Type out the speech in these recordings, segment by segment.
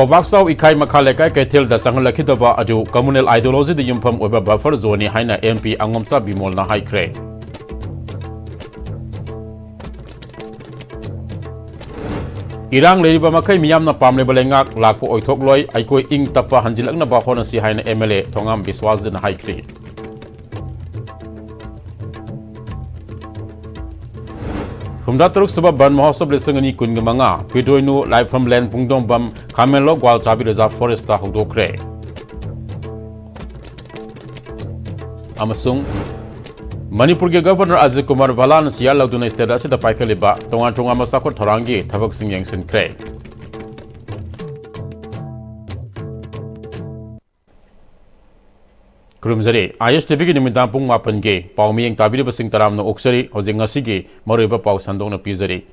Fobaksau ikai makhaleka ketil da sangalakidaba adu communal ideology the yumpam oba buffer zone haina MP angomsa bimol na haikre. Irang leriba makai miyam na pamle balengak lakpo oithok loi aikoi ing tapa hanjilak na bahona si haina MLA thongam biswas na haikre. Humda teruk sebab ban mahasab lesengani kun gemanga pidoinu live from land pungdom bam kamelo gwal chabi reserve forest ta hudokre amasung Manipur ke governor Ajay Kumar Balan siya lauduna state asida paikaliba tonga masakot thorangi thabak sing yang sin kre Kurumzari, ISTV ki nimidang pung mapan ge, pau miyang tabiri basing taram na oksari, hojing ngasigi, mariba pau sandong na pizari.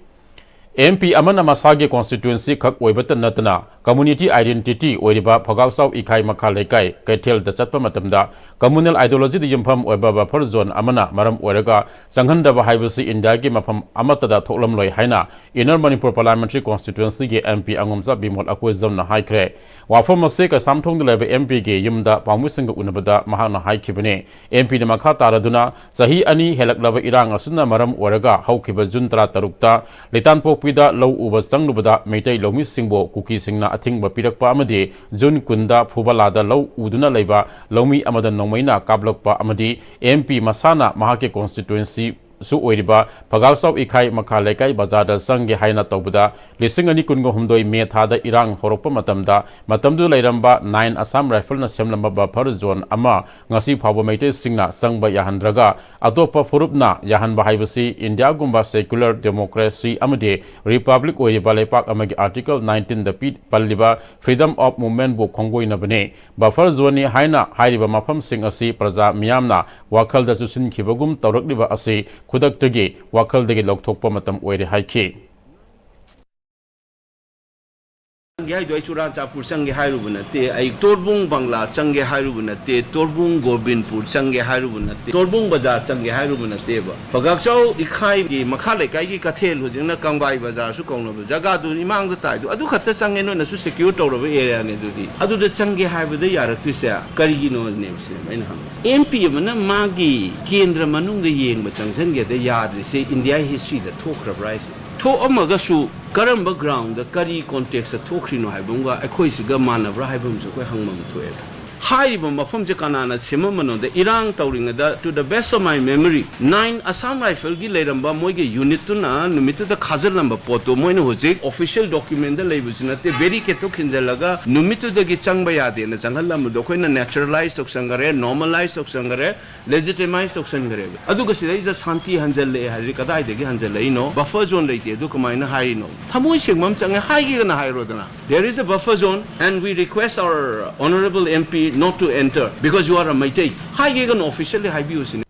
MP amana masage constituency kak oibatan natana, community identity oiriba phagaksau ikai makhalekai, kaitel da chatpa matamda, communal ideology di yumpam oiba buffer zone amana maram oiraga, sanghanda bahaibasi India ki mapam amatada thoklam loi haina, Inner Manipur Parliamentary Constituency ge MP angomsa bimol akwezam na haikre. Wafam mase ka samthong de lebe MP ge yumda pangmusinga unabada mahana haikibane MP na makha taraduna sahi ani helaklaba irang asuna maram oraga haukiba jun 13 litanpok pida low uba sanglubada meitai lomi singbo kuki singna athingba pirakpa amadi jun kunda phubalada low uduna leiba lomi amada nongmaina kablokpa amadi MP masana mahake constituency su oiriba phagaksau ikai makhalekai bazada sangge haina tawbuda lisingani kungo humdoi me thada irang horokpa matamdu lairamba 9 Assam rifle na semlamba buffer zone ama ngasi phabo meite singna sangba yahandraga atopa furupna yahanba haibasi India gumba secular democracy amade republic oiriba lepak amagi article 19 the pit palliba freedom of movement bo khonggoina bane buffer zone haina hairiba mafam sing asi praja miyamna wakhal da susin khibagum tawrakliba asi Kudak tagi wakal dagi lokthokpa matam oire haiki. Gai doi churan chapur change hairubuna te ai torbung bangla change hairubuna te torbung gobinpur change hairubuna te torbung bazar change hairubuna te ba pagakchau ikhai gi makhale kai gi kathel hojingna kangbai bazar su kongno jaga du imang du tai du adu khatta change no na su secure tawraba area ne du di adu de change haibada yaraktu se kari gi no ne se maina ham MP mana magi kendra manung de yeng ba changsan ge de yadri se India history da thokra price tho amaga su karamba ground da kari context thokhrino haibunga akhoi siga manabra haibum su koi hangmam thoe haiba mafam je kanana semamano da irang tawringa da to the best of my memory 9 Assam rifle gi leiramba moige unit tu na numitu da khazal namba poto moina hojik official document da leibusina te very keto khinjalaga numitu da gi changba yade na jangal lam do khoina naturalize soksangare normalize soksangare legitimize soksangare adu ga sidai ja shanti hanjalle hari kadai de gi hanjalle no buffer zone leite du kamaina hai no thamoi singmam change hai gi na hai rodana there is a buffer zone and we request our honorable MP not to enter because you are a Maitai. Hai gigan officially hai biusin.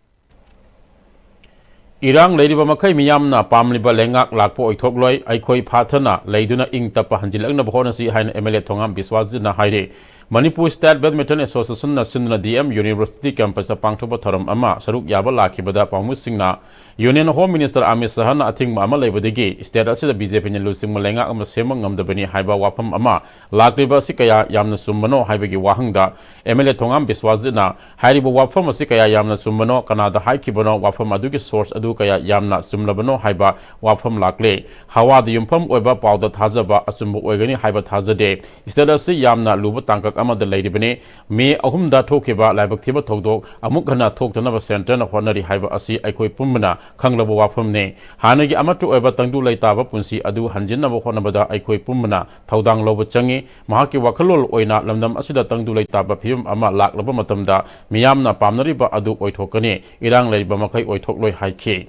Irang leriba makai miyamna pamliba lengak lakpo oithok loi aikoi phathana leiduna ing tapa hanjilakna bhona si haina MLA thongam biswas na haire Manipur State Badminton Association na Sindna DM University campus pangthoba tharam ama saruk yaba lakhibada pangmu singna Union Home Minister Amit Shah na athing ma leibadigi state asida BJP ni lusing malenga ama semang ngamdabani haiba wafam ama lakriba sikaya yamna summano haibagi wahangda MLA thongam biswazina hairibu wafam sikaya yamna summano kanada haikibano wafam adugi source adu kaya yamna sumlabano haiba wafam lakle hawa de yumpham oiba pawda thajaba achumbu oigani haiba thajade state asi yamna luba tangkak amada leiribane me ahumda thokeba laibak thiba thokdok amuk hana thoktanaba center na honari haiba asi aikoi pummana khanglaba wafam ne hanagi amatu oiba tangdu leitaba punsi adu hanjinnaba honabada aikoi pummana thaudang loba changi mahaki wakhalol oina lamdam asida tangdu leitaba phim ama laklaba matamda miyamna pamnariba adu oithokani irang leiba makai oithokloi haiki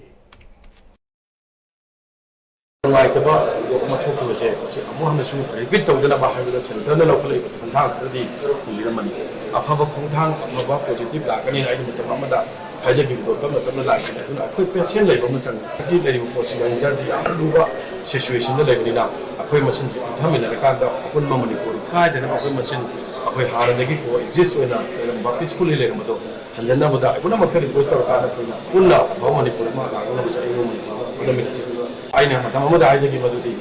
repeat tawdana ba haibada center na local ip thang di kuliramani afaba khongthang amaba positive lagani hai mutam amada hajagi do tamna lagani tuna akoi patient leiba machang ki lei posi anjarji aluba situation da legni na akoi machine ji thamina ka da apun Manipur ka da na akoi machine akoi haradagi ko exist wena ba peacefully le mado hanjana bada ibuna makari poster ka na kunna ba Manipur ma la na bachai no Manipur aina matam amada hajagi madudi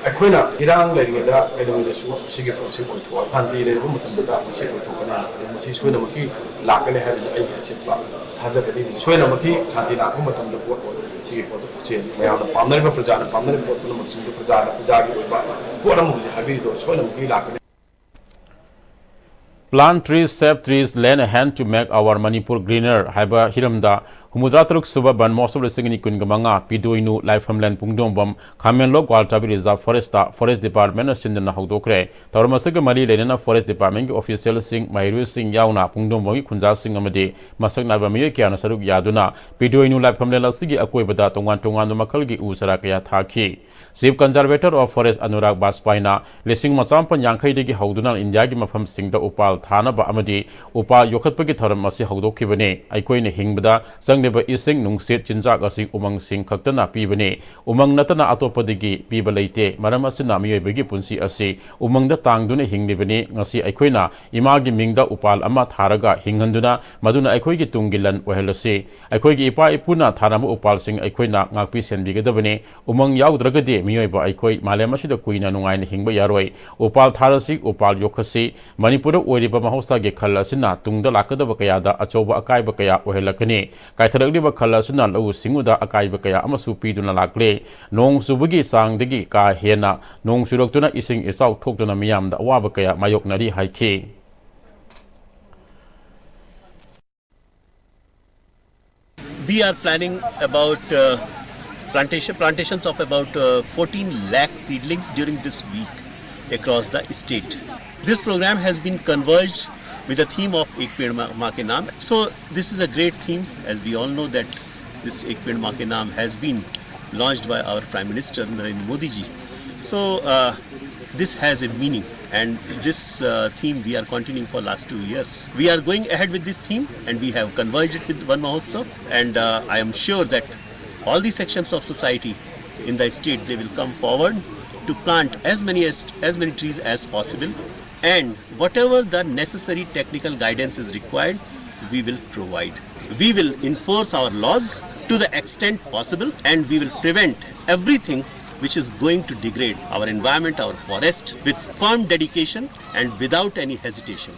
ꯑꯩꯈꯣꯏꯅ ꯏꯔꯥꯡ ꯂꯩꯔꯤꯉꯩꯗ ꯀꯩꯗꯧꯉꯩꯗꯁꯨ ꯁꯤꯒꯤ ꯄꯣꯠꯁꯤ ꯑꯣꯏꯊꯣꯛꯑ ꯐꯥꯟꯇꯤ ꯂꯩꯔꯕ ꯃꯇꯝꯗ ꯃꯁꯤ ꯑꯣꯏꯊꯣꯛꯀꯅꯤ ꯃꯁꯤ ꯁꯣꯏꯅꯃꯛꯀꯤ ꯂꯥꯛꯀꯅꯤ ꯍꯥꯏꯕꯁꯤ ꯑꯩꯒꯤ ꯑꯆꯦꯠꯄ ꯊꯥꯖꯕꯅꯤ ꯁꯣꯏꯅꯃꯛꯀꯤ ꯁꯥꯟꯇꯤ ꯂꯥꯛꯄ ꯃꯇꯝꯗ ꯄꯣꯠ ꯁꯤꯒꯤ ꯄꯣꯠꯇꯨ ꯆꯦꯜꯂꯤ ꯃꯌꯥꯝꯅ ꯄꯥꯝꯅꯔꯤꯕ ꯄ꯭ꯔꯖꯥꯅ ꯄꯥꯝꯅꯔꯤꯕ ꯄꯣꯠ ꯄꯨꯝꯅꯃꯛꯁꯤꯡꯗꯨ ꯄ꯭ꯔꯖꯥꯒꯤ ꯑꯣꯏꯕ ꯄꯣꯠ ꯑꯃ ꯍꯧꯖꯤꯛ ꯍꯥꯏꯕꯤꯔꯤꯗꯣ ꯁꯣꯏꯅꯃꯛꯀꯤ ꯂꯥꯛꯀꯅꯤ Plant trees, save trees, lend a hand to make our Manipur greener. Haiba Hiramda, Humudratruk Suba Ban most of the singing Kungamanga, Piduinu, Life from Land Pungdombom, Kamenlo, Waltabi Reserve Forest Department, Sindana Haudokre, Tauramasaga Mari Lena Forest Department official sing, Mairu sing Yauna, Pungdombo, Kunza sing Amade, Masagna Bamikiana Saruk Yaduna, Piduinu Life from Sigi Akwebada, Tongan Makalgi Usarakaya Taki. Chief Conservator of Forest Anurag Baspaina, Lissing Masampan Yankai Digi Hauduna, India Mafam Sing the Upal, Thana Ba Amadi, Upal Yokatpaki Masi Haudoki Bene, Aikoin Hingbada, Sangneba Ising Nung Sit Chinjak Asing Umang Sing Kaktana Pibene, Umang Natana Atopadigi, Pibalate, Maramasina Bigi Punsi Asi, Umang the Tang Dune Hinglibene, Nasi Aikoina, Imagi Mingda Upal Amat Haraga, Hinganduna, Maduna Aikoigi Tungilan, Wahelasi, Aikoigi Ipa Ipuna, Tanamu Upal Sing Aikoina, Ngakpis and Bigadabene, Umang Yaudragade, Mioiba Aikoi, Malemashida Queen and Nungain Hingba Yaroi, Upal Tarasi, Upal Yokasi, Manipura Uriba Mahosta Gekalasina, Tungda Lakada Bakayada, Achoba Akai Bakaya, Ohelakane, Kaitaragiba Kalasina, Lu Singuda Akai Bakaya, Amasupi Duna Lakle, Nong Subugi Sang Digi Ka Hena, Nong Surotuna Ising is out Tokuna Miam, the Wabakaya, Mayok Nadi Haike. We are planning about plantations of about 14 lakh seedlings during this week across the state. This program has been converged with the theme of Ek Ped Maa Ke Naam. So this is a great theme, as we all know that this Ek Ped Maa Ke Naam has been launched by our Prime Minister Narendra Modi ji. So this has a meaning, and this theme we are continuing for last 2 years. We are going ahead with this theme, and we have converged it with Van Mahotsav, and I am sure that all the sections of society in the state, they will come forward to plant as many trees as possible, and whatever the necessary technical guidance is required, we will provide. We will enforce our laws to the extent possible, and we will prevent everything which is going to degrade our environment, our forest, with firm dedication and without any hesitation.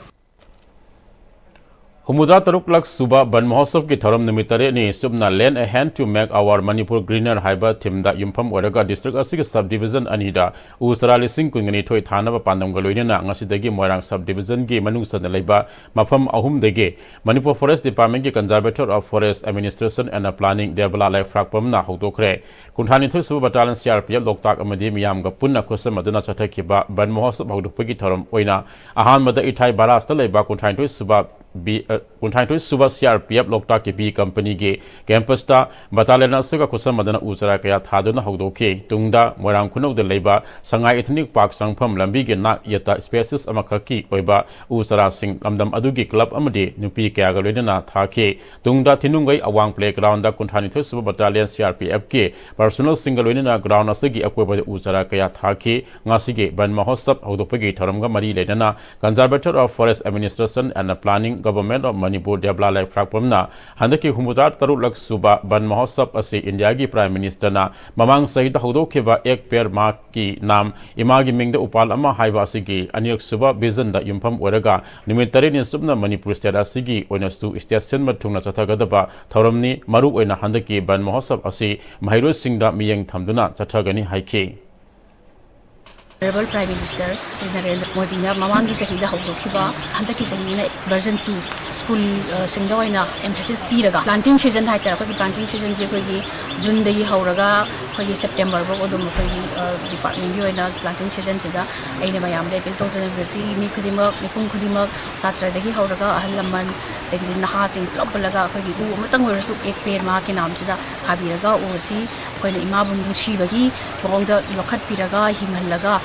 Humudra Taruklak Suba Ban Mahosov ki Thoram Nimitare ni Subna lend a hand to make our Manipur greener Haiba Timda Yumpam Waraga District Asik Subdivision Anida Usarali Sing Kungani Toy Tanaba Pandam Galoina Nasidagi Morang Subdivision Gi Manusa de Leba Mafam Ahum Dege Manipur Forest Department ki Conservator of Forest Administration and Planning Debala Life Frakpamna Hotokre Kuntani Thusu Battalion CRPF Loktak Amadi Miam Gapuna Kosa Maduna Chatakiba Ban Mahosov Hotopaki Thoram Oina Ahan Mada Itai Barasta Leba Kuntain to Suba Kuntain to Suba CRPF Loktak B Company Ge Campus Ta Battalion Suga Kosa Madana Usarakaya Taduna Hodoke Tungda Morang Kuno de Leba Sangai Ethnic Park Sangpam Lambige Nak Yeta Species Amakaki Oiba Usara Sing Lamdam Adugi Club Amade Nupi Kagalina Take Tungda Tinungai Awang Playground da Kuntani to Suba Battalion CRPF Ke Personal Single Winina Ground Asagi Akweba Usarakaya Take Ngasige Ban Mahosap Hodopagi Taramga Mari Ledana Conservator of Forest Administration and Planning Government of Manipur Debla Life Frakpamna Handaki Humudar Tarulak Suba Ban Mahosap Asi Indiagi Prime Minister na Mamang Sahita Hodokeba Ek Ped Maa Ke Naam Imagi Mingda Upal Ama Haiba Asigi Anirak Suba Vision da Yumpam Waraga Nimitare ni Subna Manipur State Asigi Oinastu Station Matungna Chathagadaba Thoramni Maru Oina Handaki Ban Mahosap Asi Mahiro Singda Miyang Thamduna Chathagani Haike Honorable Prime Minister Sri Narendra Modi na mamangi sahida haudokiba handaki sahina version 2 school singda oina emphasis piraga planting season haitara ko planting season je ko gi June dagi hauraga ko gi September bo odum ko gi department gi oina planting season sida aina mayam de 2020 mi khudima mipum khudima satra dagi hauraga ahlaman dagi naha sing club laga ko gi u matang oirasu Ek Ped Maa Ke Naam sida khabiraga o si ko ni ima bundu shibagi bongda lokhat piraga hinghalaga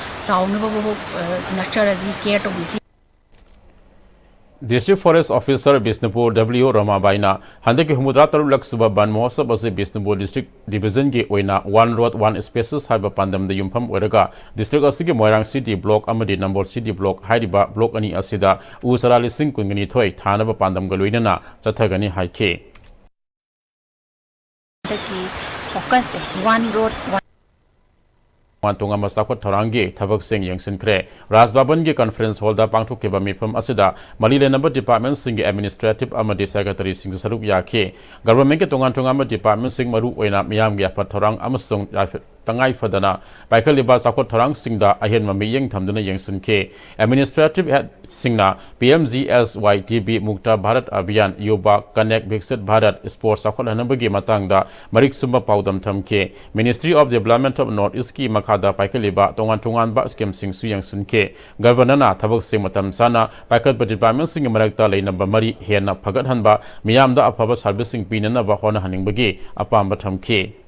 District Forest Officer Bisnupur W. Ramabaina Handaki Humudra Tarulak Suba Ban Mahosap Asi Bisnupur District Division Ge Oina 1 Road 1 Spaces Haiba Pandam the Yumpam Waraga District Asigi Moirang City Block Amadi Number City Block Haidiba Block Ani Asida Usarali Sing Kungani Toy Thanaba Pandam Galuina Chathagani Haike Focus 1 Road 1 Wantung ama sakot tharangi thabak sing yangsin kre Rajbaban gi conference hall da pangthok ke ba mifam asida Malile number department sing administrative amadi secretary sing sarup yakhe government ke tongan ama department sing maru oina miyam gi apat tharang amasung tangai fadana paikaliba sakot tharang singda ahen mami yeng thamduna yangsin ke administrative head singna Pm-Istv Mukta Bharat Abhiyan Yuba Connect Viksit Bharat Sports sakot hanabagi matangda marik sumba paudam thamke Ministry of Development of North East ki makada paikaliba tongan ba scheme sing su yangsin ke governor na thabak sing matam sana paikat department sing marakta leinaba mari hena phagat hanba miyamda afaba servicing pinana ba hona haningbagi apamba thamke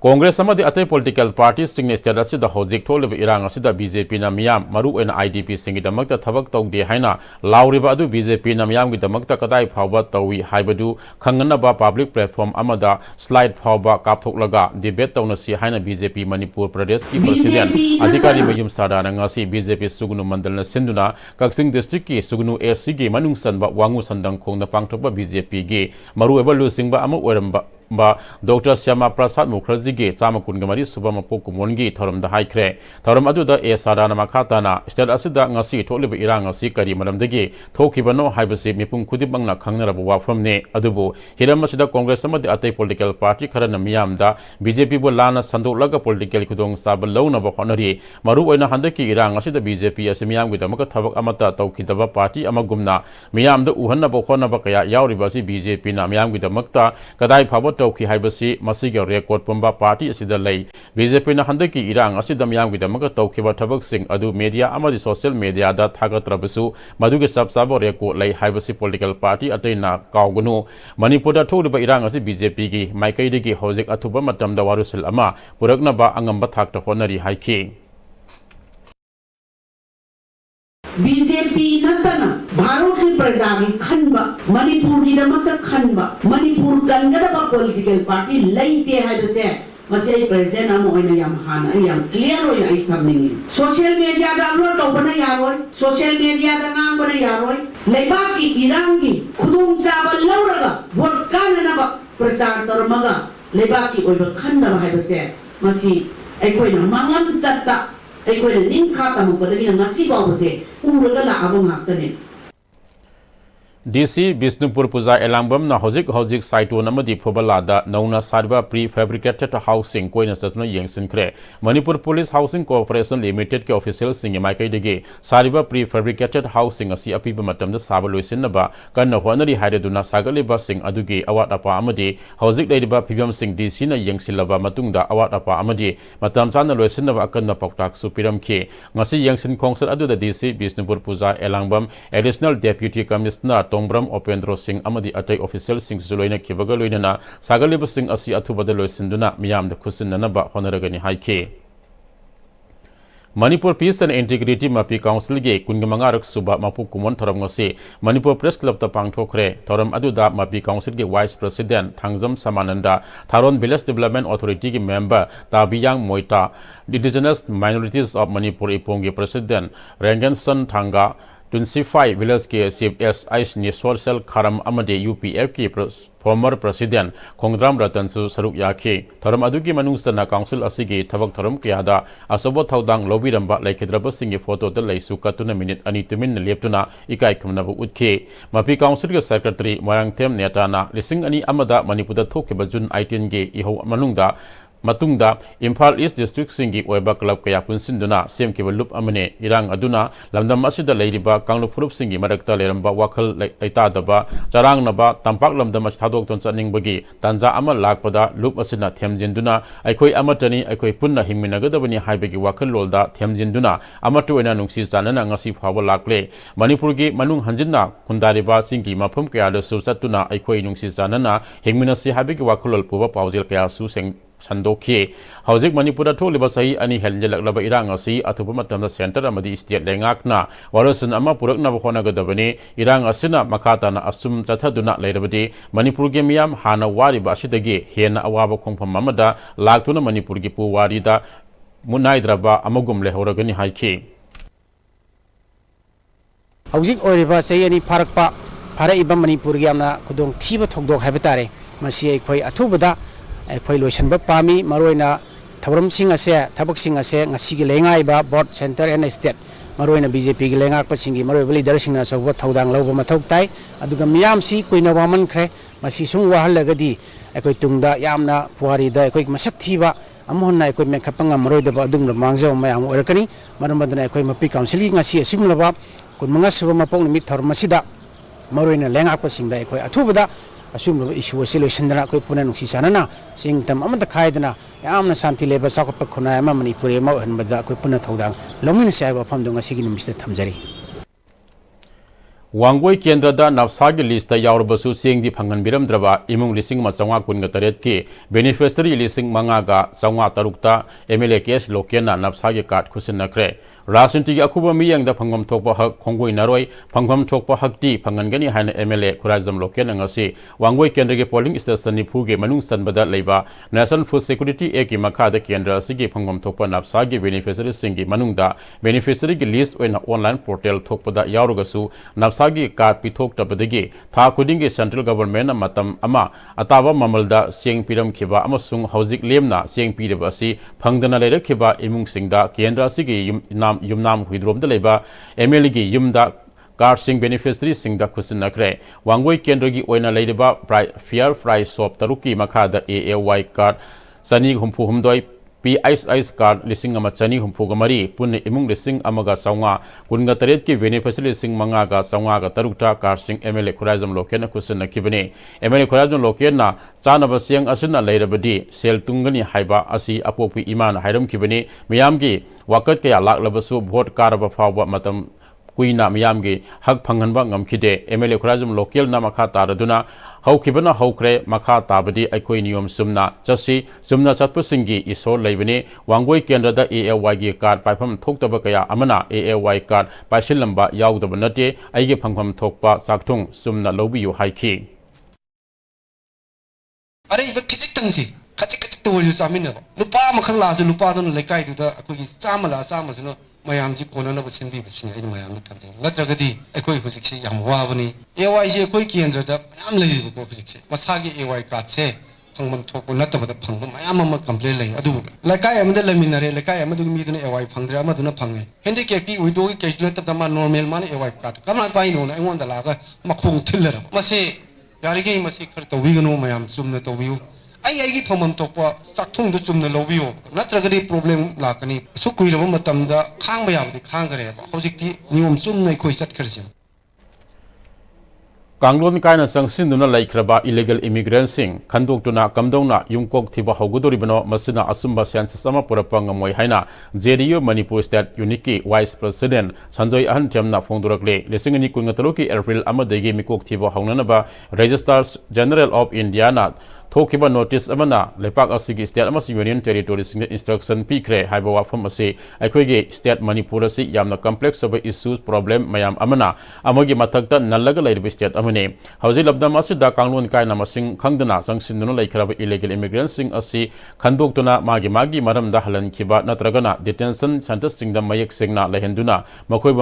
Congress amadi atai political parties sing state asida hojik tholib irang asida BJP na miyam maru en IDP sing damakta thabak tawde haina lauriba adu BJP na miyam gi damakta kadai phawba tawi haibadu khangna ba public platform amada slide phawba kapthoklaga debate tawna si haina BJP Manipur Pradesh ki president adhikari mayum sadana ngasi BJP sugunu mandal na sinduna Kaksing district ki sugunu SC gi manung sanba wangu sandang khongna pangthokba BJP gi maru eba lusingba ama oramba ba Dr. Syama Prasad Mukherjee gi chama kungamari subama pokumongi thoram da haikre thoram adu da e sadana makata na state asida ngasi tholiba irang asi kari maramdagi thokibano haibasi mipung khudibangna khangnara ba wafam ne adubu hiram asida congress amadi atai political party kharana miyam da BJP bo lana sandolaga political khudong sabal launa ba honari maru oina handaki irang asida BJP asimiyam gi damaka thabak amata tawkhidaba party amagumna miyam da uhanna ba khona ba kaya yauriba si BJP na miyam gi damakta kadai phabo tawki haibasi masiga record pumba party asida lay BJP na handaki irang asida miyam gi damaka tawkhiba thabak sing adu media amadi social media da thagatrabasu maduge sabsabo record lay haibasi political party ataina kaugunu Manipur da tholiba irang asi BJP gi maikai degi hojik athuba matam da warusil ama purakna ba angamba thakta honari haiki BJP natana Bharat ki praja ki khanba Manipur ki damata khanba Manipur kangada political party laite hai bese masai president am oina yam hana yam clear oina ai thamningi social media da upload tawbana yaroi social media da ngang bana yaroi leiba ki irangi khudung chaba lauraga vote kana ba prachar tarmaga leiba ki oiba khanda hai bese masi ai koina mangan chatta ai koina ning khata mu padagi na ngasi bawse uraga la abang haktane DC Bisnupur Puja Elambam na hojik saito namadi phobalada nauna sarba prefabricated housing koina satna yengsin kre Manipur Police Housing Corporation Limited ke official sing maikai dege sarba prefabricated housing asi apiba matamda sabaloisin naba kanna honari haiduna sagaliba sing aduge awat apa amadi hojik leiba phibam sing DC na yengsilaba matungda awat apa amadi matam chana loisin naba akanna paktak supiram ke ngasi yengsin khongsat aduda DC Bisnupur Puja Elambam Additional Deputy Commissioner Tongbram Opendro Singh amadi atai official Singh Zuloina Kibaga Loinana Sagaliba Singh asi athubada loisinduna miyam da khusinna ba honoragani haike Manipur Peace and Integrity Mapi Council ge kungamanga rak suba mapu kumon thoram ngase Manipur Press Club ta pangthokre thoram aduda Mapi Council ge Vice President Thangjam Samananda Tharon Village Development Authority ge member Tabiyang Moita Indigenous Minorities of Manipur Ipong ge President Ranganson Thanga 25 village ke CFS ni social kharam amade UPF ki former president Khongdram Ratan su saruk yakhe tharam adugi manungsana council asigi thabak tharam kyada asobo thaudang lobiramba laikhedraba singi photo de laisu katuna minute ani tumin leptuna ikai khumna bu utke mapi council ke secretary Marangthem Netana lising ani amada Manipuda thokeba June 18 ge iho manungda matungda Imphal East District singi oiba club kaya punsinduna semkiba loop amane irang aduna lamdam asida leiriba kanglu furup singi marakta leramba wakhal laita daba charang naba tampak lamdam as thadok ton chaning bagi tanja ama lakpada loop asina themjinduna aikoi amatani aikoi punna himminagadabani haibagi wakhal lolda themjinduna amatu ena nungsi janana ngasi phawa lakle Manipur gi manung hanjinna khundariba singi mafum kaya da susatuna aikoi nungsi janana himminasi haibagi wakhal lol puba paujil kaya su seng Sandoki Hojik Manipur tholiba sahi ani heljelak irang asi athuba matamda center amadi state lengakna warasan ama purakna bkhona gadabani irang asina makata na asum chathaduna leirabadi Manipur ge miyam hana wari ba sidagi hena awaba khongpham amada laktuna Manipur gi pu wari da munaidraba amagum lehoragani haiki Hojik oiriba sahi ani farakpa phara iba Manipur gi amna khudong thiba thogdok haibetare masi ai khoi athubada ꯑꯩꯈꯣꯏ ꯂꯣꯏꯁꯤꯟꯕ ꯄꯥꯝꯃꯤ ꯃꯔꯨꯑꯣꯏꯅ ꯊꯧꯔꯝꯁꯤꯡ ꯑꯁꯦ ꯊꯕꯛꯁꯤꯡ ꯑꯁꯦ ꯉꯁꯤꯒꯤ ꯂꯩꯉꯥꯛꯏꯕ board centre N state ꯃꯔꯨꯑꯣꯏꯅ ꯕꯤꯖꯦꯄꯤꯒꯤ ꯂꯩꯉꯥꯛꯄꯁꯤꯡꯒꯤ ꯃꯔꯨꯑꯣꯏꯕ ꯂꯤꯗꯔꯁꯤꯡꯅ ꯑꯆꯧꯕ ꯊꯧꯗꯥꯡ ꯂꯧꯕ ꯃꯊꯧ ꯇꯥꯏ ꯑꯗꯨꯒ ꯃꯤꯌꯥꯝꯁꯤ ꯀꯨꯏꯅ ꯋꯥꯃꯟꯈ꯭ꯔꯦ ꯃꯁꯤ ꯁꯨꯝ ꯋꯥꯍꯜꯂꯒꯗꯤ ꯑꯩꯈꯣꯏ ꯇꯨꯡꯗ ꯌꯥꯝꯅ ꯄꯨꯋꯥꯔꯤꯗ ꯑꯩꯈꯣꯏ ꯃꯁꯛ ꯊꯤꯕ ꯑꯃꯨꯛ ꯍꯟꯅ ꯑꯩꯈꯣꯏ ꯃꯦꯟꯈꯠꯄ ꯉꯝꯃꯔꯣꯏꯗꯕ ꯑꯗꯨꯒꯨꯝꯂꯕ ꯃꯥꯡꯖꯕ ꯃꯌꯥꯝ ꯑꯣꯏꯔꯛꯀꯅꯤ ꯃꯔꯝ ꯑꯗꯨꯅ ꯑꯩꯈꯣꯏ ꯃꯄꯤ ꯀꯥꯎꯟꯁꯤꯜꯒꯤ ꯉꯁꯤ ꯑꯁꯤꯒꯨꯝꯂꯕ 15 ꯁꯨꯕ ꯃꯄꯣꯛ ꯅꯨꯃꯤꯠ ꯊꯧꯔꯝ ꯑꯁꯤꯗ ꯃꯔꯨꯑꯣꯏꯅ ꯂꯩꯉꯥꯛꯄꯁꯤꯡꯗ ꯑꯩꯈꯣꯏ ꯑꯊꯨꯕꯗ ꯑꯁꯤꯒꯨꯝꯂꯕ ꯏꯁꯨ ꯑꯁꯤ ꯂꯣꯏꯁꯤꯟꯗꯅ ꯑꯩꯈꯣꯏ ꯄꯨꯟꯅ ꯅꯨꯡꯁꯤ ꯆꯥꯟꯅꯅ ꯆꯤꯡꯇꯝ ꯑꯃꯗ ꯈꯥꯏꯗꯅ ꯌꯥꯝꯅ ꯁꯥꯟꯇꯤ ꯂꯩꯕ ꯆꯥꯎꯈꯠꯄ ꯈꯨꯟꯅꯥꯏ ꯑꯃ ꯃꯅꯤꯄꯨꯔꯤ ꯑꯃ ꯑꯣꯏꯍꯟꯕꯗ ꯑꯩꯈꯣꯏ ꯄꯨꯟꯅ ꯊꯧꯗꯥꯡ ꯂꯧꯃꯤꯟꯅꯁꯤ ꯍꯥꯏꯕ ꯋꯥꯐꯝꯗꯣ ꯉꯁꯤꯒꯤ ꯅꯨꯃꯤꯠꯁꯤꯗ ꯊꯝꯖꯔꯤ वांगोई केंद्र दा नवसागी लिस्ट यावरबसु चेंगदी फंगनबिरमद्रबा इमुंग 1948 की बेनिफिशियरी 5,953 एमएलए केस लोकेना नवसागी कार्ड खुसिनखरे राजनीति की अखुब मियंग दा फंगम थोकपा हक खोंगोई नरोई फंगम थोकपा हकती फंगनगनी हाइन एमएलए खुराजम लोकेना ngasi वांगोई केंद्र के पोलिंग स्टेशन निफुगे मनुंग सनबदा लेबा नेशनल फूड सिक्योरिटी एक्ट की मखादा केंद्र असिगी फंगम थोकपा नवसागी बेनिफिशियरी सिंगी मनुंगदा बेनिफिशियरी की लिस्ट ओइना ऑनलाइन पोर्टल थोकपदा यावरगसु नवसागी कार्ड पिथोक तबदगी था खुदिंगी सेंट्रल गवर्नमेंट मतम अमा अताबा ममलदा चेंग पिरम खिबा अमसुंग हौजिक लेमना चेंग पिरब असि फंगदना लेरखिबा इमुंग सिंगदा केंद्र असिगी युमनाम हुइद्रोमदा लेबा एमएलए की युमदा कार्ड सिंग बेनिफिशियरी सिंगदा खुसिनखरे वांगोई केंद्र की ओइना लेरिबा फेयर प्राइस शॉप तरुकी मखादा एएवाई कार्ड सनी हुमफु हुमदोई PSS कार्ड 1,254 पुण्य इमुंग 1,948 की बेनिफिशियरी 5,953 कार्ड सिंह एमएलए खुराजम लोकेन खुसिनखिबने एमएलए खुराजम लोकेना चानब सिंग असना लेरबदी सेल तुंगनी हाइबा असि अपोपी इमान हाइरमखिबने मियामगी वाकत कया लाक्लबसु भोट कारब फावबा मतम कुइना मियामगी हक फंगनबा ngमखिदे एमएलए खुराजम लोकेल ना मखा तारदुना हौखिबना हौख्रे मखा ताबदी अखोई नियम सुमना चसी सुमना चतपसिंगी इसोर लेबने वांगोई केंद्र दा एएवाई गी कार्ड पाइफम थोक्तब कया अमना एएवाई कार्ड पाइसिलंबा याउदब नते आइगे फंगफम थोकपा चाकथुंग सुमना लौबियु हाइखि अरे इब खिजिक्तंगसी खजिक तोरजु चामिनब लुपा मखल लाजु लुपा दन लेकाई दुदा अखोगी चामला चामसुनो मयामजी कोननब सिनबि बसिने इ मयाम तमजे नत्रगदी अखोई हुजिक्से याम वाबनी एवाई जे अखोई केंद्रदा मयाम लेरिबो को हुजिक्से मसागी एवाई कार्ड से फंगमम थोको नतबदा फंगम मयाम अम कंप्लेन लई अदु लेकाई अमदा लमिनरे लेकाई अमदु मीदुना एवाई फंगद्रे अमदुना फंगे हेंडिकेप की उइदोगी केस नतबदा मा नॉर्मल मान एवाई कार्ड कमा पाइनो ना अङोंदा लागा मखोंग थिल्लर मसे यारिगे मसे खर तविगनो मयाम सुमना तवियु आई फमम तोपा चाकथुंग चुमना लौबियो नत्रगदी प्रॉब्लम लाकनी सुकुइरम मतमदा खांग बयाबदी खांगरे हौजिकती नियम चुमना खोइ चटखरसिन कांगलोन कायना संगसिन्दुना लाइख्रबा इलीगल इमिग्रेंट सिंग खंदोक्तुना कमदौना युमकोक थिबा हौगदोरिबनो मसिना असुम्बा सेंसस अमा पुरपा ngमोय हाइना जेडीयू मणिपुर स्टेट यूनिट की वाइस प्रेसिडेंट संजय अहन चमना फोंदुरकले लिसिंगनी कुंगतरो की एप्रिल अमदगी मिकोक थिबा हौननबा रजिस्ट्रार जनरल ऑफ इंडिया ना थोकिबा नोटिस अमना लेपाक असिगी स्टेट अमस यूनियन टेरिटोरी सिंग इंस्ट्रक्शन पीखरे हाइबा वाफम असे अखोइगे स्टेट मणिपुर असि यामना कॉम्प्लेक्स ऑफ इश्यूज प्रॉब्लम मयाम अमना अमगी मथक्ता नल्लग लैरब स्टेट अमने हौजि लबदम असिदा कांगलोन कायना मसिंग खंगदना संगसिन्दुना लैखरब इलीगल इमिग्रेंट सिंग असि खंदोक्तुना मागी मरमदा हलनखिबा नत्रगना डिटेंशन सेंटर सिंग द मयक सिंगना लहेंदुना मखोइ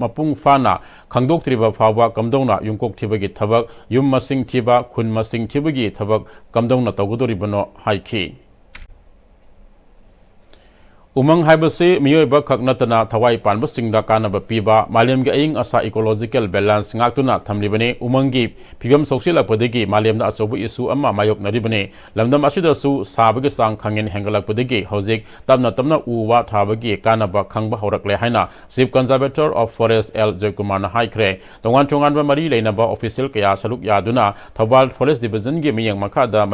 मपुंग फाना खंदोक्त्रिबा फावा कमदौना युमकोक थिबगी थबक युम मसिंग थिबा खुन मसिंग थिबगी थबक कमदौना तौगदोरिबनो हाइखि उमंग हाइबसे मियोइबा खकनतना थवाई पानबसिंगदा कानब पीबा मालेमगे अइंग असा इकोलॉजिकल बैलेंस ngakतुना थमलिबने उमंगी फिगम सोक्सिलपदगी मालेमदा अचौब इशू अमा मायोकनरिबने लमदम असिदसु साबगे सांग खंगेन हेंगलपदगी हौजिक तमना उवा थाबगी कानब खंगबा हौरकले हाइना chief conservator of forest L Jayakumar हाइख्रे तोंगान मरी लेनबा ऑफिशियल कया सलुक यादुना थौबाल फॉरेस्ट डिवीजन गे मियंग मखादा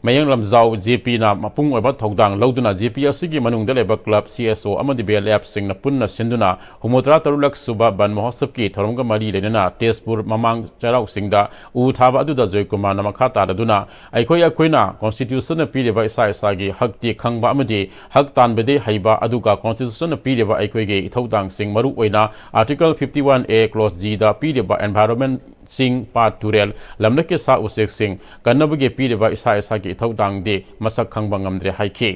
मयंग लमजाव जेपी ना मपुंग ओबा थौदांग लौदुना जेपी असिगी मनुंगदा लेबा क्लब सीएसओ अमदि बेलएफ सिंगना पुन्ना सिंदुना हुमोत्रा तरुलक सुबा बन महोत्सव की थरमगा मरी लेना तेजपुर ममांग चराउ सिंगदा उ थाबा अदुदा जयकुमार ना मखा तारदुना अखोइना कॉन्स्टिट्यूशन पीरेबा इसागी हकती खंगबा अमदि हक तानबदे हइबा अदुगा कॉन्स्टिट्यूशन पीरेबा अखोइगे इथौदांग सिंग मरु ओइना आर्टिकल 51A क्लॉज जी दा पीरेबा एनवायरनमेंट सिंग पार्ट टूरेल लमनके सा उसेक सिंग कन्नबगे पीरेबा इसा की इथौदांग दे मसक खंगबा ngमद्रे हाइखि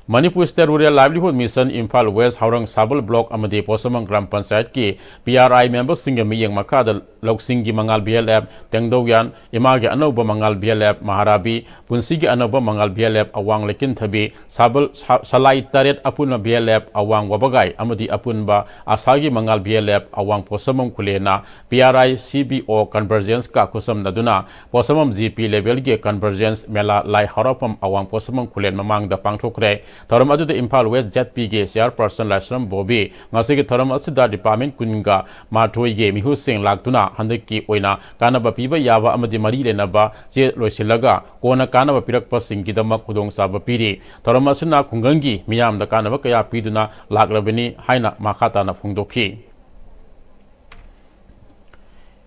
Manipur state rural livelihood mission Imphal west Haorang Sabal block अमदे पोसमंग ग्राम पंचायत की PRI मेंबर्स सिंग मियंग मखादा Loksing Mangal BLF Tengdoyan Imagi Anoba Mangal BLF Maharabi Punsigi Anoba Mangal BLF Awang Lekin Thabi Sabal Salai Taret Apuna BLF Awang Wabagai Amadi Apunba Asagi Mangal BLF Awang Posamam Kulena PRI CBO Convergence Ka Kusam Naduna Posamam GP level ge Convergence Mela Lai Harapam Awang Posamam Kulen Mamang da Pangthokre Thoram adu de Impal West ZP ge chairperson Lasram Bobi ngasi ge thoram asida department kunga Mathoi ge Mihu Singh Laktuna handaki oina kanaba piba yaba amadi mari lenaba che loisilaga kona kanaba pirakpa singidama khudong saba piri thoram asina khungangi miyam da kanaba kaya piduna laklabani haina makhata na phungdokhi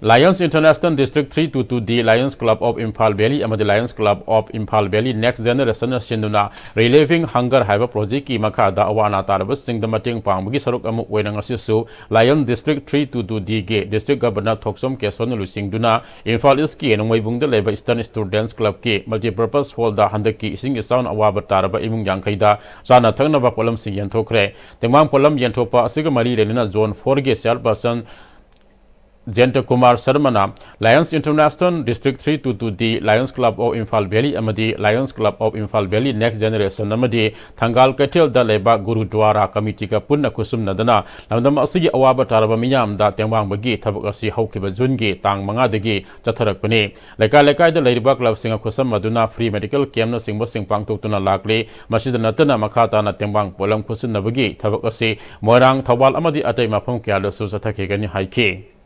Lions International District 322D Lions Club of Imphal Valley amadi Lions Club of Imphal Valley Next Generation Sinduna Reliving Hunger Haiba Project ki makada awana taraba singda mating pangbugi saruk amu oina ngasisu Lion District 322D ge District Governor Thoksom Keswan Lusingduna Imphal East ki nongwaibungda leba Eastern Students Club ki multipurpose hall da handaki ising sound awaba taraba imung yangkaida sana thangnaba polam sing yanthokre temang polam yanthopa asiga mari lenina zone 4 ge chairperson Jenta Kumar Sharmana Lions International District 322D Lions Club of Imphal Valley amadi Lions Club of Imphal Valley Next Generation amadi Thangal Katel da leba Gurudwara Committee ka punna kusum nadana lamdam asigi awaba taraba miyam da tengwang bagi thabak asi haukiba jungi tang manga dagi chatharakpani lekai da leiriba club singa kusam maduna free medical camp na singbo sing pangtokuna lakle masida natana makhata na tengwang polam kusun nabagi thabak asi moirang thawal amadi atai mafam kya da su chathake gani haike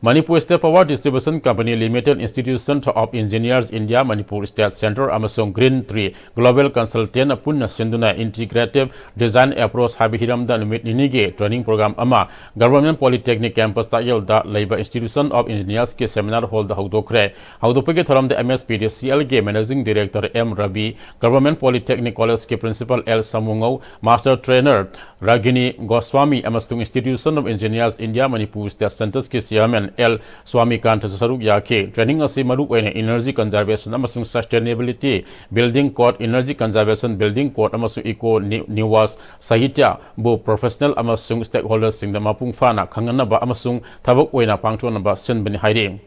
Manipur State Power Distribution Company Limited Institution of Engineers India Manipur State Center Amasong Green Tree Global Consultant Punna Sinduna Integrative Design Approach Habihiram da Numit Ninige Training Program Ama Government Polytechnic Campus Tayel da Labor Institution of Engineers ke Seminar Hall da Haudokre Haudopege Tharam da MSPDCL ge Managing Director M Ravi Government Polytechnic College ke Principal L Samungau Master Trainer Ragini Goswami Amasong Institution of Engineers India Manipur State Centers ke Chairman L Swami Kanta Saruk Yake training asi maruk oina energy conservation amasung sustainability building code energy conservation building code amasung eco newas sahitya bu professional amasung stakeholders sing da mapung fana khangana ba amasung thabak oina pangthona ba senbani haire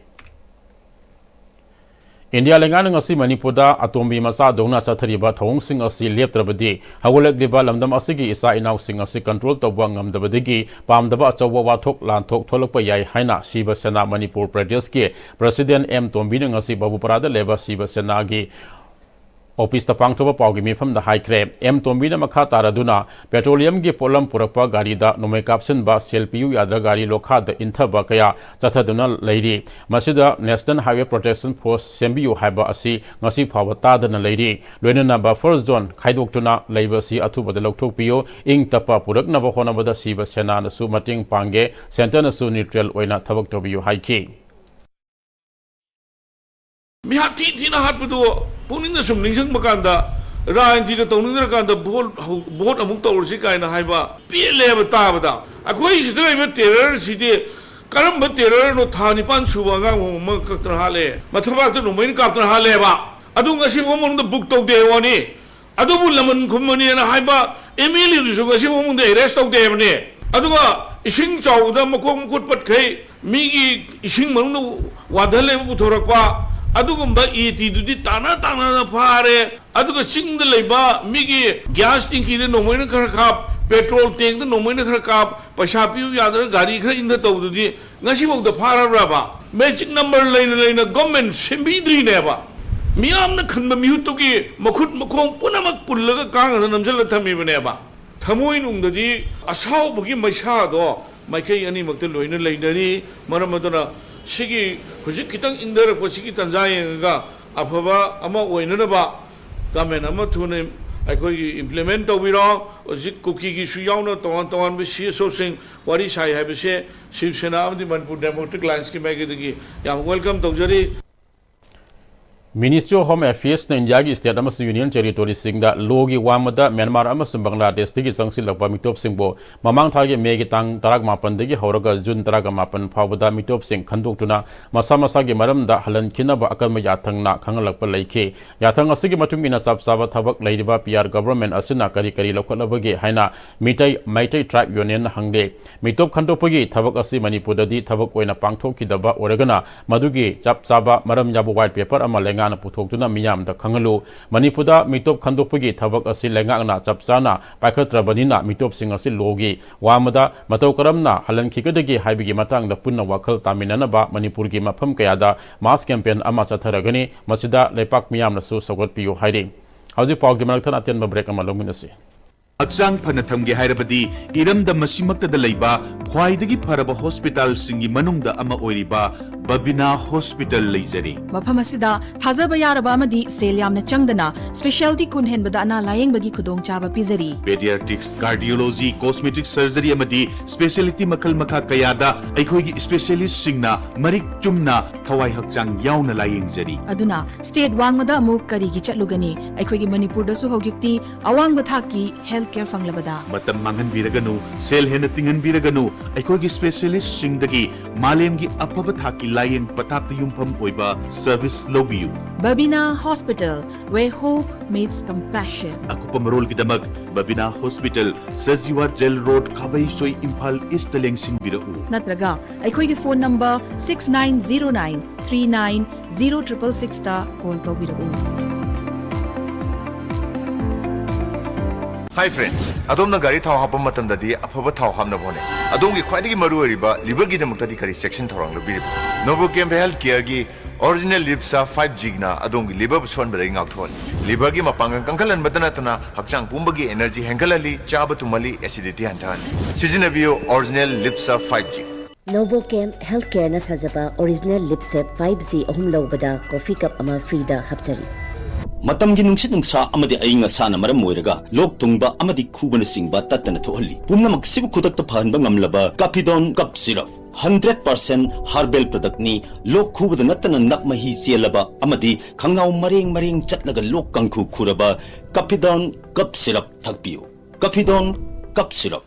India lengan ngasi Manipurda atombi masa dongna chathariba thong sing asi leptrabadi hawolek diba lamdam asigi isa inaw sing asi control tawwa ngamdabadigi pamdaba achawwa wathok lanthok tholokpa yai haina Shiva Sena Manipur Pradesh ke President M Tombi ngasi babuparada leba Shiva Sena gi Office ta pangthoba pawgi mifam da haikre M Tombi na makha taraduna petroleum gi polam purakpa gari da nomai caption ba selpiu yadra gari lokha da inthaba kaya chathaduna leiri masida National Highway Protection Force sembiu haiba asi ngasi phawa ta da na leiri loina ba first zone khaidoktuna leiba si athuba da lokthokpiyo ing tapa purak na ba khona bada Shiva Sena na su mating pange center na su neutral oina thabak tobiyu haiki Mihati tina hatpudu puning na sumning sang makanda rain tina tawning na kanda bot amuk tawur si kaina haiba pile ba ta bada akoi sidai ba terror sidi karam ba terror no thani pan suba nga mo kaktra hale mathaba tu no main kaptra hale ba adu ngasi mo mong da book taw de woni adu bu laman khumani na haiba emili du su ngasi mo mong de arrest taw de bane adu ga ising chaw da makong kut pat khai mi gi ising mong wadhale bu thorakpa adugumba eti dudi tana na phare aduga singda leiba migi gas tanki de nomoina khar khap petrol tank de nomoina khar kap paisa piu yadra gari khar inda tawdudi ngasi bog da phara ba magic number leina government sembidri ne ba miyam na khanba mihutu ki makhut makhong punamak pullaga kanga namjal thami bane ba thamoi nungdadi asau bugi maisa do maikai ani makta loina leinari maramadana Shiki, who's kitang in there, was Shiki Tanzania, Apava, Ama, Wainaba, Gamen, Ama Tune, I could implement a wiro, or Zik Cookie Shuyana, Tawan, with she so saying, what is I have to say, Shivsena, the Manipur Democratic Landscape Magazine. Welcome to Jari. Ministry of Home Affairs na India ki state amas union territory singda logi wamada Myanmar amas Bangladesh tigi sangsil lakpa mitop singbo mamang thagi megi tang tarak mapan degi horaga June tarak mapan phawada mitop sing khandok tuna masa masa gi maram da halan khina ba akal ma yathang na khangalakpa laike yathang asigi matung ina chap saba thabak laiba PR government asina kari kari lokhalabagi haina maitai tribe union hangde mitop khandopagi thabak asi Manipur dadi thabak oina pangthok kidaba oragana madugi chap saba maram yabu white paper ama ngana puthokuna miyam da khangalu Manipuda mitop khandopagi thabak asi lengana chapchana paikhatrabanina mitop sing asi logi wamada matau karamna halan khikadagi haibigi matang da punna wakhal taminana ba Manipur gi mafam kayada mass campaign ama chatharagani masida lepak miyam na su sagot piyo hairi hauji pawgi manaktan atyan ba break ama lominasi Aksang panathamge hairabadi iramda masimakta da leiba khwaidagi pharaba hospital singi manungda ama oiriba Babina Hospital leijari mafam asida thajaba yaraba amadi sel yamna changdana specialty kun henbada ana layengbagi khudong chaba pizari pediatrics cardiology cosmetic surgery amadi specialty makal makha kayada aikhoigi specialist singna marik chumna thawai hakchang yauna layengjari aduna state wangmada amu karigi chatlugani aikhoigi Manipur da su hojikti awangba thaki health care fanglabada matam mangan biraganu sel hena tingan biraganu aikhoigi specialist singdagi malemgi apaba thaki layeng pathak yumpham oiba service lobiyu Babina Hospital where hope meets compassion akupa marol gidamak Babina Hospital Sajiwa Jail Road Khabai Soi Imphal East lengsing birau natraga aikhoigi phone number 6909390666 ta call tawbirau Hi friends, adom na gari thau hapam matam dadi afaba thau hamna bone. Adom gi khwaidagi maru ariba liver gi damak dadi kari section thorang lo birib. Novocam Health Care gi original Lipsa 5G na adom gi liver busuan badai ngak thon. Liver gi mapangang kangkalan badana tana hakchang pumbagi energy hengalali chaba tumali acidity hantan. Sijinabiyo original Lipsa 5G. Novocam Health Care na sajaba original Lipsa 5G ahum lawbada coffee cup ama free da hapchari. Matamgi nungsit nungsa amadi ayinga sana maram moiraga lok tungba amadi khubana singba tatana thohalli pumna maksibu khudakta phanba ngamlaba Capidon cup syrup 100% herbal product ni lok khubada natana nakmahi chelaba amadi khangnau mareng chatlaga lok kangkhu khuraba Capidon cup syrup thakpiyo Capidon cup syrup.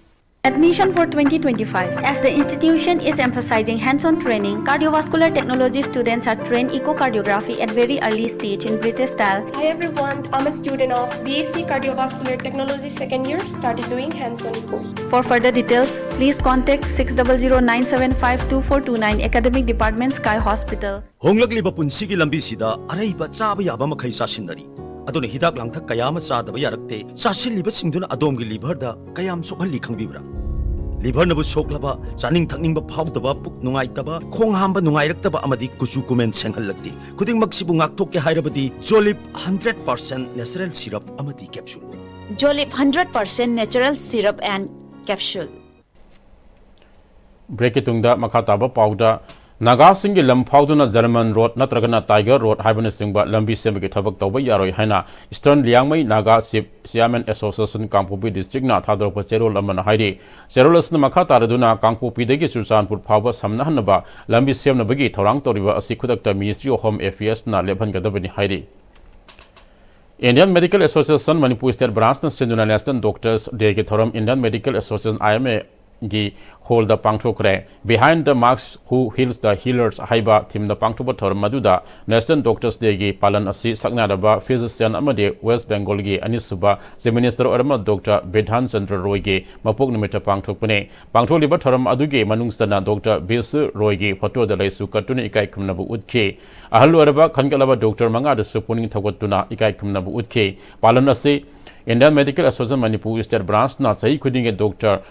Admission for 2025. As the institution is emphasizing hands-on training, cardiovascular technology students are trained echocardiography at very early stage in British style. Hi everyone, I'm a student of BSc Cardiovascular Technology second year, started doing hands-on echo. For further details, please contact 600-975-2429 Academic Department Sky Hospital. Honglakliba punsigi lambi sida araiba chaba yaba makhai sasindari adone hidak langthak kayama chadaba yarakte sasilliba singduna adomgi liver da kayam sokhalli khangbibra liver nabu soklaba chaning thakningba phawdaba puk nungaitaba khong hamba nungairaktaba amadi kuchu kumen senghallakti khuding maksibu ngaktokke hairabadi Jolip 100% natural syrup amadi capsule Jolip 100% natural syrup and capsule. Break it tungda makataba powder Naga singi lamphawduna German road natragana Tiger road haibana singba lambi sembagi thabak tawba yaroi haina Eastern Liangmai Naga Siamen Association Kangpopi district na thadropa cherol amana hairi cherolasna makha taraduna Kangpopi degi Susanpur phawba samna hanaba lambi semna bagi thorang toriba asi khudakta Ministry of Home Affairs na lebhan gadabani hairi Indian Medical Association Manipur State Branch na Sinduna National Doctors Day ke thoram Indian Medical Association IMA gi hold the pangthokre behind the marks who heals the healers haiba thim the pangthoba thor maduda National Doctors Day gi palan asi sakna raba physician amade West Bengal gi anisuba the minister orma Dr. Bedhan Chandra Roy gi mapok nimita pangthokpune pangtholiba thoram aduge manungsana Dr. Besu Roy gi photo da laisu katuni ikai khumnabu utke ahlu araba khangalaba Dr. manga da supuning thagotuna ikai khumnabu utke palan asi Indian Medical Association Manipur State Branch na chai khudinge Dr.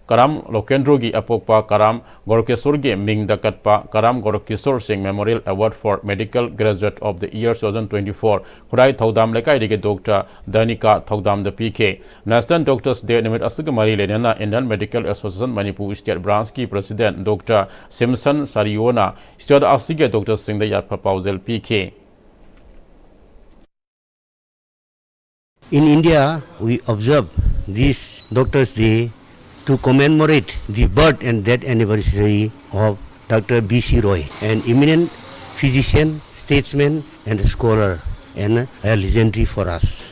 Karam Lokendrogi Apokpa Karam Gorkesorge Ming Dakatpa Karam Gorkisor Singh Memorial Award for Medical Graduate of the Year 2024 Khurai Thaudam Lekai Dige Dr. Danika Thaudam the PK National Doctors Day Nimit Asugamari Lenana Indian Medical Association Manipur State Branch ki President Dr. Simpson Sariona State Asige Dr. Singh the Yat Proposal PK. In India, we observe this Doctors Day to commemorate the birth and death anniversary of Dr. B.C. Roy, an eminent physician, statesman, and a scholar and a legendary for us.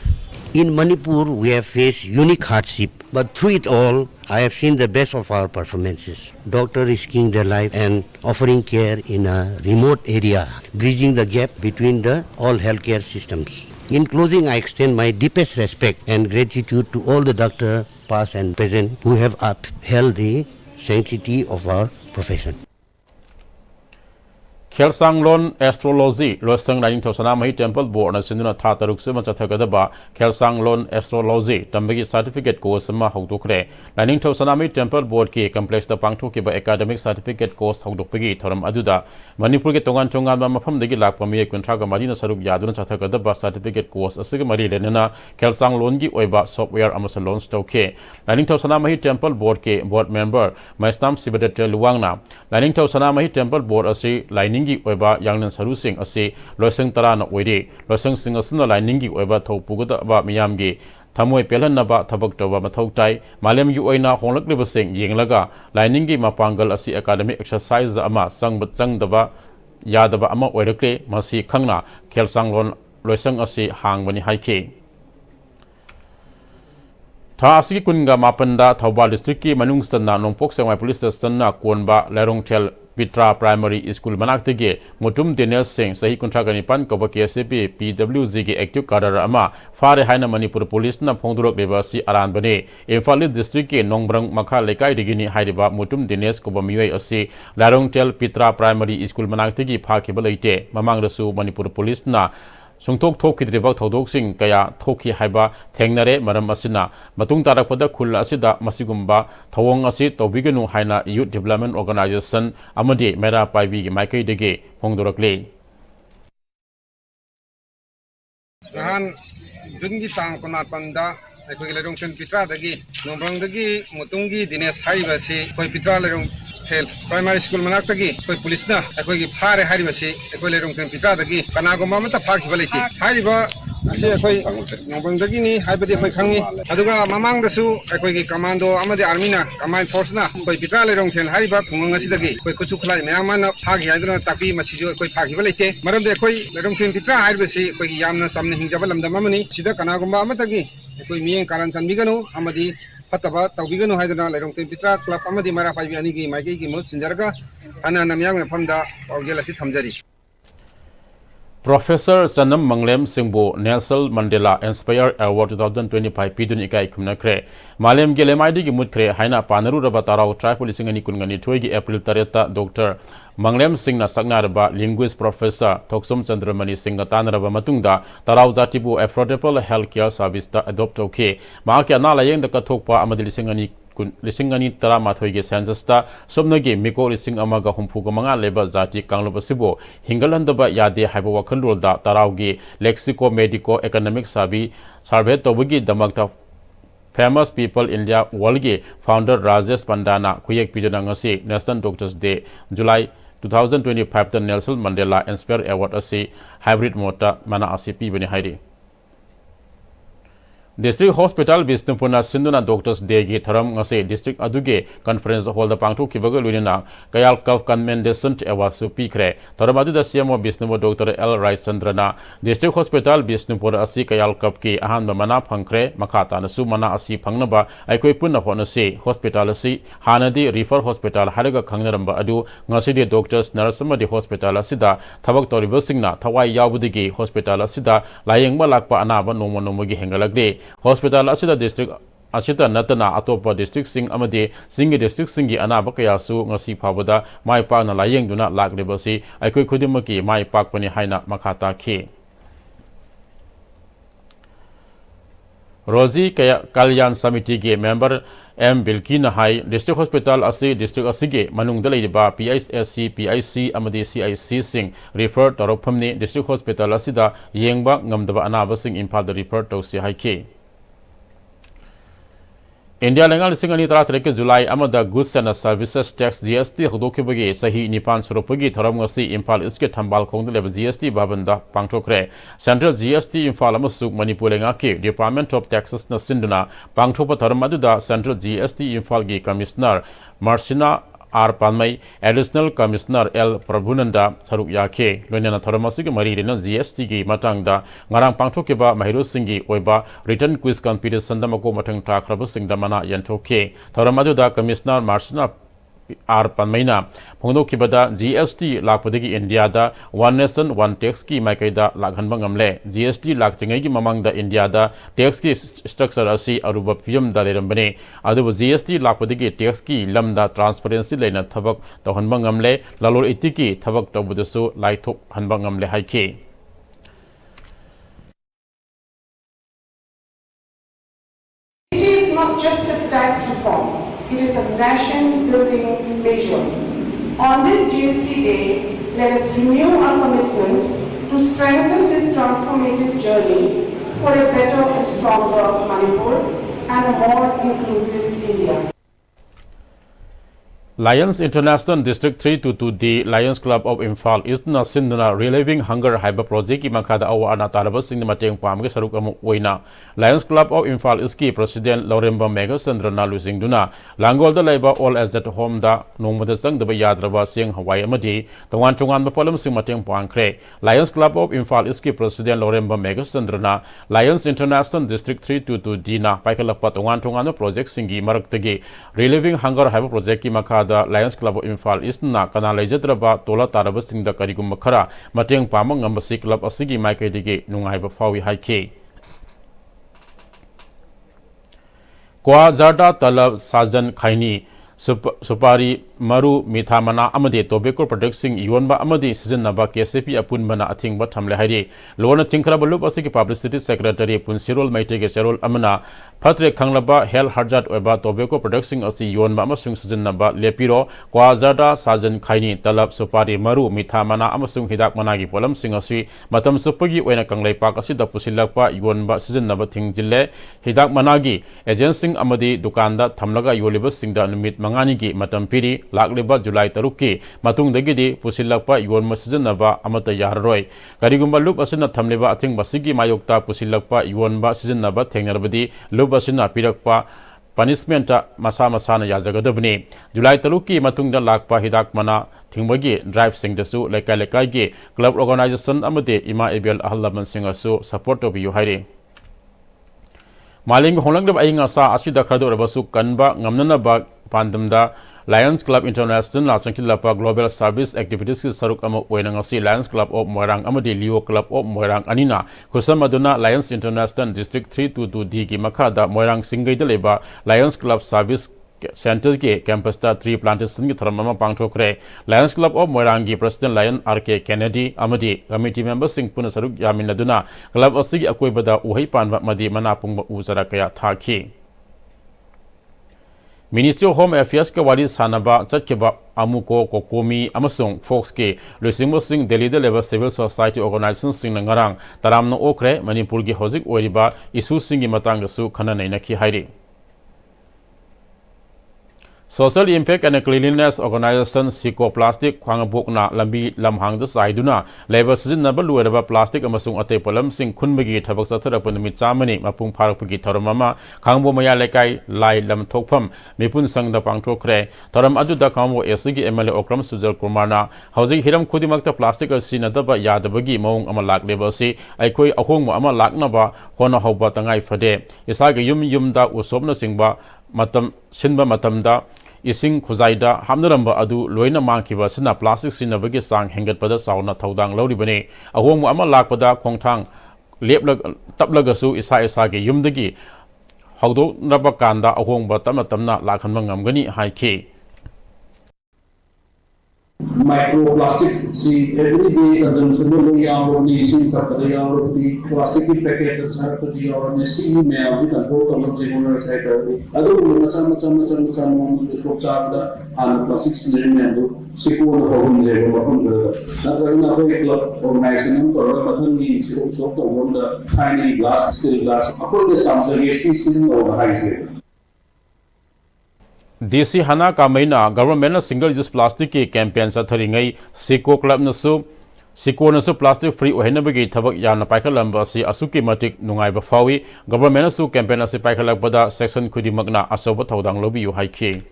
In Manipur, we have faced unique hardship, but through it all, I have seen the best of our performances. Doctors risking their life and offering care in a remote area, bridging the gap between all healthcare systems. In closing, I extend my deepest respect and gratitude to all the doctors, past and present, who have upheld the sanctity of our profession. Khelsanglon Astrology Losang Lining Tosana Mahi Temple Board na Sinduna Tataruk Suma Chathagadaba Khelsanglon Astrology Tambagi Certificate Course Sama Hogdokre Lining Tosana Mahi Temple Board ki Complex the Pangtu ki ba Academic Certificate Course Hogdokpagi Thoram Aduda Manipur ke Tongan Chongan ba Mafam dagi Lakpami Kuntraga Marina Saruk Yaduna Chathagadaba Certificate Course Asig Mari Lenana Khelsanglon gi Oiba Software Amasa Loans Toke Lining Tosana Mahi Temple Board ke Board Member Maistam Sibadet Luangna Lining Tosana Mahi Temple Board asi Lining gi oiba yangnan sarusing ase loseng tarana oire loseng sing asna lining gi oiba thopugada ba miyam gi thamoi pelan na ba thabak toba mathau tai malem gi oina honglak liba sing yenglaga lining gi mapangal asi academic exercise ama chang daba yadaba ama oirakle masi khangna khelsanglon loseng ase hangbani haike Tha asigi kunga mapanda Thawbal district ki manung sanna nongpok sangwai police station na konba lerong thel Pitra Primary School Manaktege Mutum Dinesh Singh Sahi Kuntragani Pan Koba KSP PWZ ge active cadre ama Fare Haina Manipur Police na Phongdurok Levasi Aran Bane Imphal District ke Nongbrang Makha Lekai Digini Haidiba Mutum Dinesh Koba Miwai Asi Larong Tel Pitra Primary School Manaktege Phakhiba Leite Mamang Rasu Manipur Police na Sungtok Thokidribak Thodok Sing Kaya Thoki Haiba Thengnare Maram Asina Matung Tarakpada Khul Asida Masigumba Thawong Asi Tobiganu Haina Youth Development Organization Amadi Mera Paibi Maikai Dege Phongdorakle Nahan Jungi Tang Konat Panda Ekoi Lerong Chen Pitra Dagi Nombrang Dagi Mutungi Dinesh Haibasi Koi Pitra Lerong Primary School Manaktagi Koi Police na Ekoi Phare Haibasi Ekoi Lerong Chen Pitra Dagi Kanago Mamata Phakhibaliti Haiba Asi Ekoi Nombrang Dagi ni Haibadi Ekoi Khangi Aduga Mamang Dasu Ekoi Commando Amadi Army na Command Force na Koi Pitra Lerong Chen Haiba Khungang Asidagi Koi Kuchu Khlai Mayamana Phagi Haiduna Tapi Masijo Ekoi Phakhibalite Maram de Ekoi Lerong Chen Pitra Haibasi Ekoi Yamna Samna Hingjaba Lamdam Amani Sida Kanago Mamatagi Ekoi Miyeng Karan Chanbiganu Amadi Pataba Taubiganu Haidana Lerong Chen Pitra Club Amadi Mara Paibi Anigi Maiki ki Mut Sinjarga Ana Namyang Phamda Paujelasi Thamjari Professor Sanam Manglem Singbo Nelson Mandela Inspire Award 2025 Pidun Ikai Kumnakre Malem Gelemaidi gi Mutkre Haina Panaru Rabatara Tribe Policing ani Kungani Toigi April Tareta Dr. Manglem Singh na Sagnaraba Linguist Professor Toksum Chandramani Singh Tanaraba Matungda Tarau Jatibu Affordable Healthcare Service ta adopt okay Makia Nala Yang the Katokpa Amadilisingani Lisingani Taramathoige census ta Somnagi Miko Lising Amaga Humpuga Manga Leba Zati Kanglobasibo Hingalandaba Yade Haiba Wakalda Taraugi Lexico Medico Economic Sabi Survey Tobugi Damakta Famous People India Walgi Founder Rajesh Pandana Kuyek Pijanangasi National Doctors Day July 2025 the Nelson Mandela Inspire Award Asi Hybrid Mota Mana Asi Pibani Hairi District Hospital Bisnupuna Sinduna Doctors Day gi Tharam ngase District Aduge Conference Hall da Pangthok kibaga luina Kayal Kaf Commendation Awasu Pikre Tharamadu da CMO Bisnupo Dr. L. Rai Chandrana District Hospital Bisnupura Asi Kayal Kaf ki ahan mana phangkre makhata na su mana asi phangnaba aikoi punna honase hospital asi hanadi refer hospital haraga khangnaramba adu ngasi de doctors nurse ma de hospital asida thabak toriba singna thawai yawbudigi hospital asida layengba lakpa anaba nomo gi hengalagde Hospital asida district asita natana atopa district sing amade singi district singi anaba kayasu ngasi phawada mai pa na layeng duna laklebasi aikoi khudimaki mai pak pani haina makhata khi Rozi Kalyan Samiti ge member M Bilkina Hai District Hospital Asi District Asige Manung Dalaiba PISC PIC Amadi CIC Sing refer Torophamni District Hospital Asida Yengba Ngamdaba Anaba Sing Imphal refer to Si Haike India Lengal Singani Tara July Amada Goods and Services Tax GST Hodokibagi Sahi Nipan Suropagi Taramasi Impal Iske Tambal Kong level GST Babanda Pangtokre Central GST Impal Amasuk Manipulengaki Department of Taxes na Sinduna Pangtopa Taramaduda Central GST Impal Gi Commissioner Marcina R Panmai, Additional Commissioner L Prabhunanda Saruk Yake, Lunana Thoramasik Marina GST Gi Matangda, Ngarang Pangtokiba, Mahiru Singi, Oiba, Written Quiz Competition Damako Matang Takrabasing Damana Yantoke, Thoramadu Commissioner Marshna R Panmaina, Pondo Kibada, GST Lakpadigi India da, One Nation, One Tax Ki Maikaida Lakhanbangamle, GST Laktingi Mamang da India da, Tax Ki Structure Asi Aruba Pium da Lerambane, Adu GST Lakpadigi Tax Ki Lamda Transparency Lena Tabak, the Hanbangamle, Lalur Itiki, Tabak Tabudasu, Laitok Hanbangamle Haike. It is not just a tax reform. It is a nation-building measure. On this GST Day, let us renew our commitment to strengthen this transformative journey for a better and stronger Manipur and a more inclusive India. Lions International District 322D Lions Club of Imphal East na sindana Reliving Hunger Haiba Project ki makada awa ana taraba sing mateng pam ge saruk amu oina Lions Club of Imphal East ki President Lauremba Mega Sandrana lusing duna Langol da laiba all as at home da nongmada sang da yadraba sing Hawaii amadi tawang chungan ba polam sing mateng pang kre Lions Club of Imphal East ki President Lauremba Mega Sandrana Lions International District 322D na paikalakpa tawang chungan project singi maraktagi Reliving Hunger Haiba Project ki makada Lions Club of Imphal East na kana lejadraba tola taraba singda karigum khara mateng pamang ngambasi club asigi maikaidige nungaiba fawi haike Kwa Zarda Talab Sajan Khaini Supari Maru Mithamana Amade Tobacco Producing Yonba Amadi Season Naba KCP Apunbana Athingba Thamle Hari Lona Tinkrabalu Asiki Publicity Secretary Punsirol Maitege Sherol Amana Patre Kanglaba Hel Harjat Oba Tobacco Producing Asi Yonba Amasung Season Naba Lepiro Kwa Zarda Sajan Khaini Talab Supari Maru Mithamana Amasung Hidak Managi Polam Singaswi Matam Supagi Wena Kanglai Pak Asida Pusilakpa Yonba Season Naba Thingjille Hidak Managi Agency Amadi Dukanda Thamlaga Yolibus Singda Numit Manganigi Matam Piri Lakliba July Taruki Matung Degidi Pusilakpa Yon Masijanaba Amata Yarroy Karigumba Loop Asina Thamleba Ating Basigi Mayokta Pusilakpa Yonba Sijanaba Tengarabadi Loop Asina Pirakpa Punishmenta Masa Masana Yajagadabni July Taruki Matungda Lakpa Hidak Mana Tingbagi Drive Singdasu Leka Lekagi Club Organization Amade Ima Ebel Ahalaman Singasu Support of Yuhari Maling Honglangdab Ayingasa Ashida Krado Rabasu Kanba Ngamnana Pandamda Lions Club International Sangkilapa Global Service Activities Saruk Ama Wenangasi Lions Club of Moirang Amadi Leo Club of Moirang Anina Kusamaduna Lions International District 322D Ki Makada Moirang Singai Deleba Lions Club Service Center ke campus ta 3 plantation ki tharamama pangthokre Lions Club of Moirang ki President Lion RK Kennedy amadi committee members sing puna saruk yaminaduna club asigi akoibada uhai panba madi manapung uzara kaya thaki Ministry of Home Affairs ke wali sanaba chatkeba amuko kokomi amasung Fox ke Lusingbo Sing Delhi de level civil society organization sing ngarang taramno okre Manipur gi hozik oiriba issue singi matang su khana naina ki hairi Social Impact and Cleanliness Organization Siko Plastic Kwangabokna Lambi Lamhangda Saiduna Labor Season Number Lueraba Plastic Amasung Ate Polam Sing Kunbagi Tabak Satarapun Mitsamani Mapung Parapagi Taramama Kangbo Maya Lekai Lai Lam Tokpam Mipun Sang da Pangtokre Taram Aduda Kambo Esigi MLA Okram Sujal Kurmana Housing Hiram Kudimakta Plastic Sinadaba Yadabagi Mong Amalak Lebasi Aikoi Ahong Ama Laknaba Hona Hoba Tangai Fade Isaga Yumda Usobna Singba Matam Sinba Matamda Ising Kuzaida Hamdaramba Adu Loina Mankiba Sina Plastic Sinabagi Sang Hengat Pada Sauna Taudang Lauribane Ahong Ama Lakpada Kongtang Leplag Tablagasu Isagi Yumdagi Haudo Nabakanda Ahong Batamatamna Lakanmangam Haike Microplastic, see, every day consumption will be our leasing, the plastic packets have to be our missing email, we can go to the general site. Other than the folks are the plastics and Sikun Home Zero. Not very club organization, or Patani, so on the tiny glass, still glass, upon the Samsung season of the high. DC Hana Kamaina government single use plastic ki campaign sa tharingai Siko club nasu Siko nasu plastic free ohenabagi thabak yana paikhalamba si asuki matik nungai ba fawi government su campaign ase paikhalak pada section khudi magna asoba thodang lobi yu haike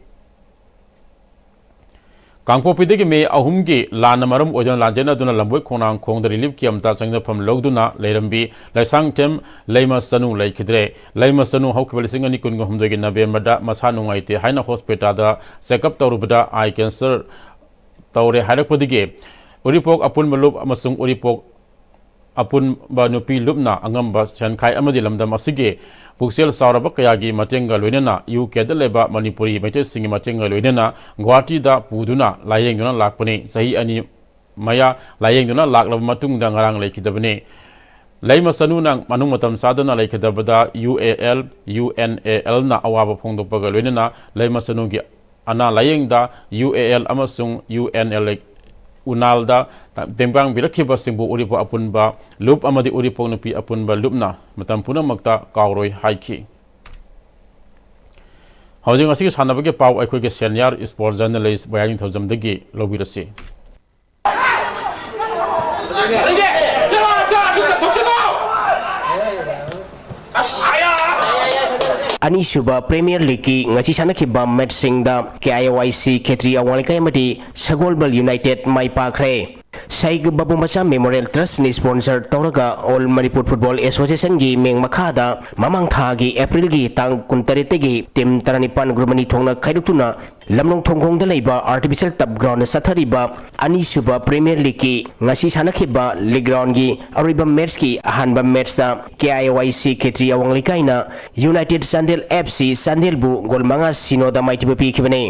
कांगपोपीदगी मे अहुमगी लान मरम ओजन लांजेन अदुना लंबोय खोनांग खोंग relief की अमता चंगफम लौदुना लेरंबी लाइसांग टेम lemma सनु लेखिद्रे lemma सनु हौकबल सिंग अनि कुनगो हमदोगी नवेम्बर मसा नुंगाइते हाइना hospital दा checkup तौरुबदा आई cancer तौरे हाइरकपदिगे Uripok अपुन मलुप अमसुंग उरिपोक अपुन नुपी लुपना अंगम सेनखाई अमदी लमदम असिगे पुक्सेल सावरब कयागी मतेंग लोइनना यूकेद लेबा मणिपुरी मैते सिंग मतेंग लोइनना गुवाहाटी दा पुदुना लायेंगना लाकपने सही अनि मया लायेंगना लाकलब मतुंग दा ngarang लेखिदबने लैमा सनु नंग मनुंग मतम सादना लेखिदबदा UAL UNAL ना अवाब फोंदोपग लोइनना लैमा सनुगी अना लायेंगदा UAL अमसुंग UNL उनालदा तेंबांग बिरखिबा सिंबु उरिपो अपुनबा लुप अमदी उरिपो नुपी अपुनबा लुपना मतम पुनमक्ता कावरोय हाइखी हौजिंग असिगे सानबगे पाव अखोगे सीनियर स्पोर्ट्स जर्नलिस्ट बयानी थौजमदगी लोबिरसे अनीसुबा प्रीमियर लीग की ngasi sanakhiba match singda KIYC Khetri awanglekai amadi Sagolbal United mai pakhre Saig Babu Macha Memorial Trust ni sponsor tawraga All Manipur Football Association gi meng makhada mamang tha gi April gi tang 19 gi team 39 grumani thongna khaiduktuna lamnong thongkhong da leiba artificial tap ground sathariba Anisuba Premier League ki ngasi sanakhiba league ground gi ariba match ki ahanba match da KIYC Khetri awanglekai na United Sandel FC Sandel bu gol manga sinoda maitiba pikhibane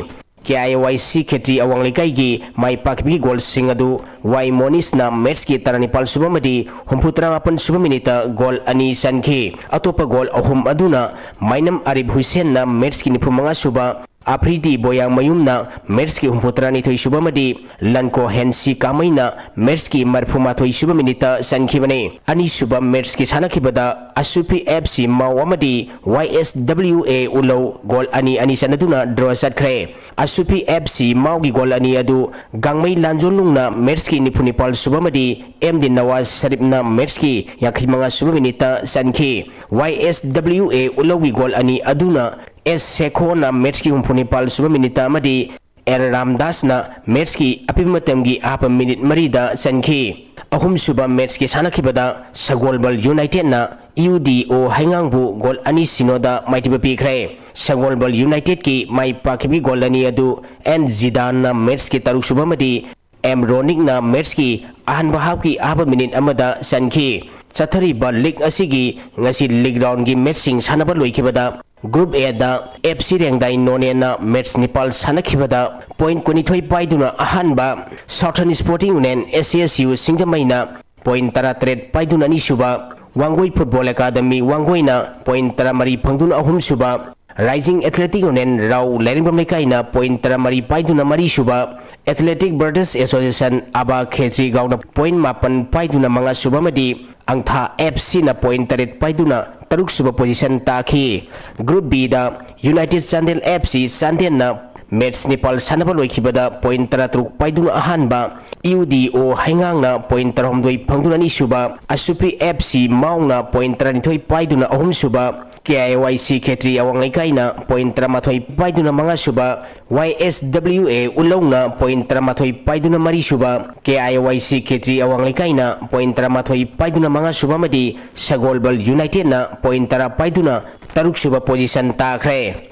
KIYC Khetri awanglekai gi mai pakbi gol singadu Y Monis na match ki taranipal subamadi humputra apan subaminita gol ani sankhi atopa gol ahum aduna mainam Arif Hussein na match ki nipumanga suba Afridi Boyang Mayumna match ki humputra ni thoi subamadi Lanko Hensi Kamaina match ki marfuma thoi subaminita sankhibane ani suba match ki sanakibada Asupi FC Mawamadi YSWA ulo gol ani sanaduna draw satkre Asupi FC Mawgi gol ani adu Gangmai Lanjolungna match ki nipunipal subamadi MD Nawaz Saripna match ki yakhimanga subaminita sankhi YSWA ulogi gol ani aduna S Sekhona match ki humpunipal subaminita amadi Er Ramdas na match ki apimatamgi apa minute marida sankhi ahum suba match ki sanakibada Sagolbal United na UDO Haingangbu gol ani sinoda maitiba pikre Sagolbal United ki mai pakibi gol ani adu N Zidane na match ki taruk subamadi M Ronik na match ki ahan bahab ki apa minute amada sankhi chathariba league asigi ngasi league round gi match sing sanaba loikibada Group A da FC Rengdai None na match Nepal sanakhibada point 22 paiduna ahanba Southern Sporting Union SSU Singamaina point 13 paiduna ni suba Wangoi Football Academy Wangoi na point 13 phangduna ahum suba Rising Athletic Union Rau Leringbam Lekaina point 13 paiduna mari suba Athletic Brothers Association Aba Khetri Gauna point 8 paiduna manga suba madi Angtha FC na point 3 paiduna taruk suba position taki Group B da United Sandel FC Sandel na match Nepal sanaba loikibada point 13 paiduna ahanba UDO Haingang na point 32 phangduna ni suba Asupi FC Maung na point 32 paiduna ahum suba KIYC Khetri awanglekai na point 13 paiduna manga suba YSWA ulong na point 13 paiduna mari suba KIYC Khetri awanglekai na point 13 paiduna manga suba madi Sagolbal United na point 13 paiduna taruk suba position takre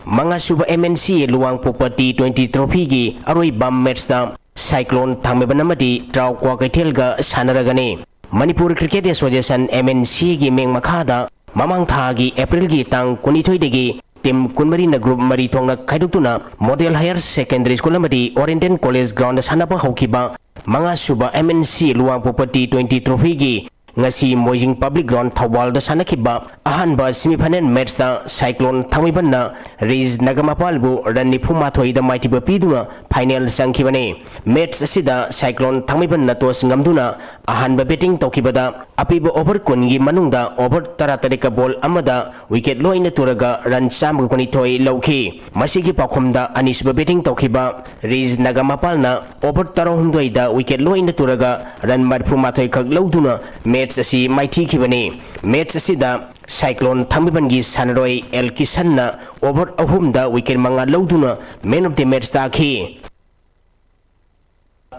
Mga suba MNC luang popati 20 trophy gi aroi bam match na Cyclone Thangmebanamadi Trau Kwa Kaitelga Sanaragane Manipur Cricket Association MNC gi meng makhada mamang tha gi April gi tang 22 degi tim kunmari na group mari thongna khaiduktuna Model Higher Secondary School amadi Oriental College ground sanaba haukiba mga suba MNC luang popati 20 trophy gi ngasi Moijing Public Ground Thawal da sanakiba ahanba semifinal match na Cyclone Thamiban na Riz Nagamapalbu ranni phumathoi da maitiba piduna final sangkhibane match asida Cyclone Thamiban na tos ngamduna ahanba batting tokibada apiba over kungi manungda over taratarika ball amada wicket loina turaga run samga koni thoi lauki masigi pakhumda anisba batting tokiba Riz Nagamapal na over tarahumdoi da wicket loina turaga run marphumathoi khak lauduna match asi maiti khibane match asida Cyclone Thambibangi Sanaroi El Kisanna over Ahumda wicket Manga Lauduna man of the match taki.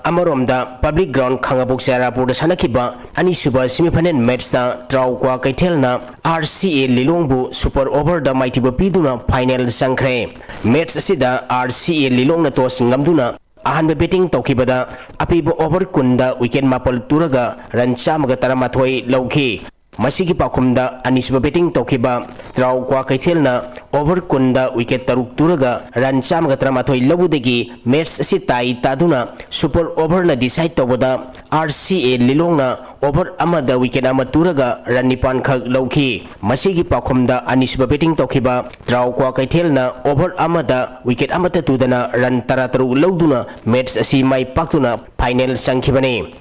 Amaromda public ground Khangabuk Sarapur the Sanakiba Anisuba semifinal match da Traukwa Kaitelna RCA Lilongbu super over the mighty Bapiduna final Sankre match Sida RCA Lilong na tos ngamduna ahan betting Tokibada Apibo over Kunda wicket Mapol Turaga Ranchamaga Taramathoi Lauki Masigi Pakumda Anisuba betting Tokiba Traukwa Kaitelna over Kunda wicket Taruk Turaga Ranchamaga Taramathoi Labudegi match Sitai Taduna super over na decide Tobada RCA Lilongna over Amada wicket Amaturaga Ranipan Khag Lauki Masigi Pakumda Anisuba betting Tokiba Traukwa Kaitelna over Amada wicket Amata Tudana Ran Tarataru Lauduna match si Mai Paktuna final Sankibane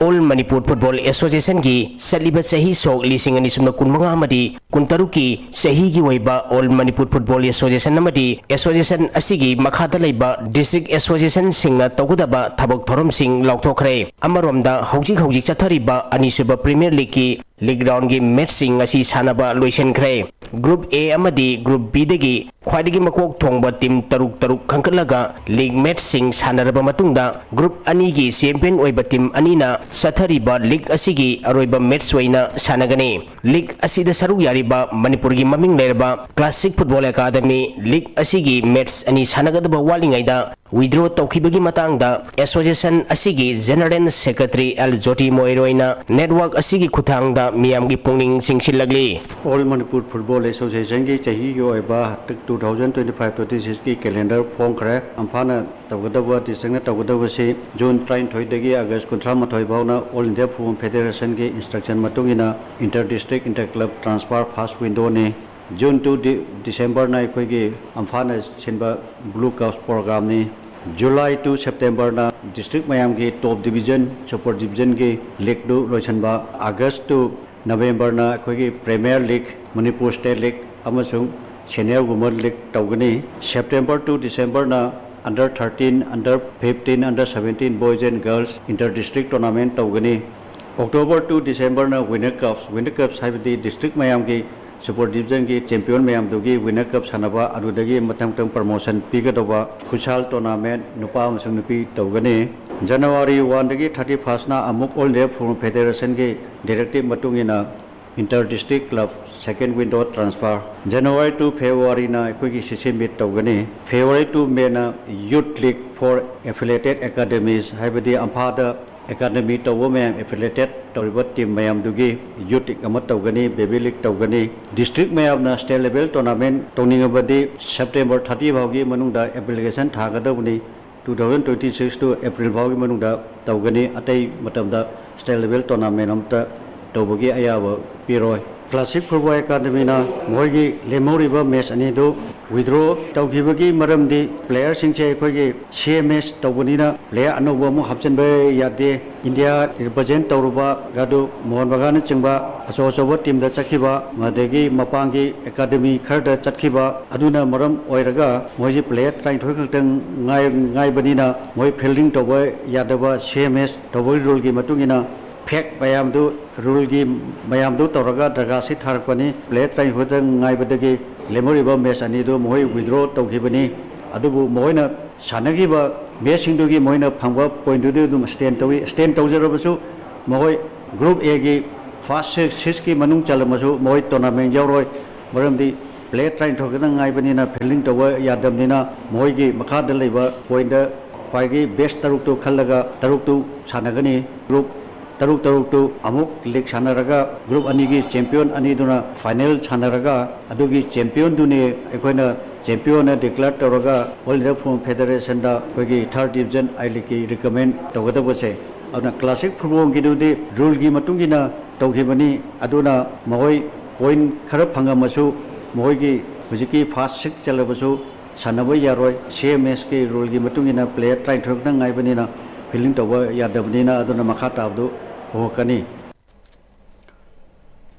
All Manipur Football Association ki saliba sahi sok lising ani sumna kunmanga amadi kuntaruki sahi gi waiba All Manipur Football Association namadi association asigi makhada laiba district association singna togudaba thabak thorom sing laukthokre amaromda hojik chathariba ani suba Premier League ki league round gi match sing asi sanaba loisen khre Group A amadi Group B dagi khwaidagi makok thongba team taruk khangkalaga league match sing sanaraba matungda Group ani gi champion oiba team anina Sathariba League asigi aroiba match waina sanagani League asida saru yariba Manipur gi maming lerba Classic Football Academy League asigi match ani sanagadaba walingaida withdraw tawkhibagi matangda association asigi general secretary Al Joti Moiroina network asigi khuthangda miyamgi pungning singsilagli All Manipur Football Association gi chahi yo eba 2025-26 ki calendar form khare amphana tawgadaba disengna tawgadaba se June 23 dagi August 38 bauna All India Football Federation gi instruction matungina inter district inter club transfer first window ne June to December na koi gi amphana sinba blue cups program ni July to September na district mayam ki top division super division ki league do loisanba August to November na koi gi Premier League Manipur State League amasung Senior Women League tawgani September to December na under 13 under 15 under 17 boys and girls inter district tournament tawgani October to December na winner cups haibadi district mayam ki super division ki champion mayam dugi winner cup sanaba adudagi matang promotion pigadoba futsal tournament nupa amasung nupi tawgani January 1 dagi 31st na amuk All India Football Federation ki directive matungina inter district club second window transfer January to February na ekoi CC meet tawgani February to May na youth league for affiliated academies haibadi amphada academy tawo mayam affiliated tawriba team mayam dugi youth league amat tawgani baby league tawgani district mayam na state level tournament toningabadi September 30 bhaugi manungda application thagadabuni 2026 to April bhaugi manungda tawgani atai matamda state level tournament amta tawbagi ayaba piroi Classic Football Academy na moigi lemoriba match ani do withdraw tawgibagi maramdi player singche khoigi CMS tawbanina player anoba mu hapchanbe yade India represent tawruba gadu Mohan Bagan chingba aso team da chakhiba madegi mapangi academy kharda chakhiba aduna maram oiraga moji player trying thoi khang ngai banina moi fielding tawba yadaba CMS tawboi rule gi matungina Pek mayamdu rule gi mayamdu tawraga daga si tharakpani play try hodang ngai badagi lemoriba match ani do moi withdraw tawkhibani adubu moina sanagi ba match sing do gi moina phangba point do dum stand tawjarabasu moi group A gi first 6 ki manung chalamasu moi tournament yauroi maramdi play try thogadang ngai bani na fielding tawwa yadamnina moi gi makha da leiba point da khwai gi best taruk to khallaga taruk to sanagani group taruk tu amuk league sanaraga group ani gi champion ani duna final sanaraga adugi champion duni ekoina champion na declare tawraga All India Football Federation da koigi third division I league ki recommend tawgada bose aduna classic football gi dudi rule gi matungi na tawkhibani aduna mohoi point khara phangamasu mohoi gi hujiki first six chalabasu sanaba yaroi CMS ki rule gi matungi na player try thokna ngai bani na feeling tawba yadabnina aduna makha tabdu hokani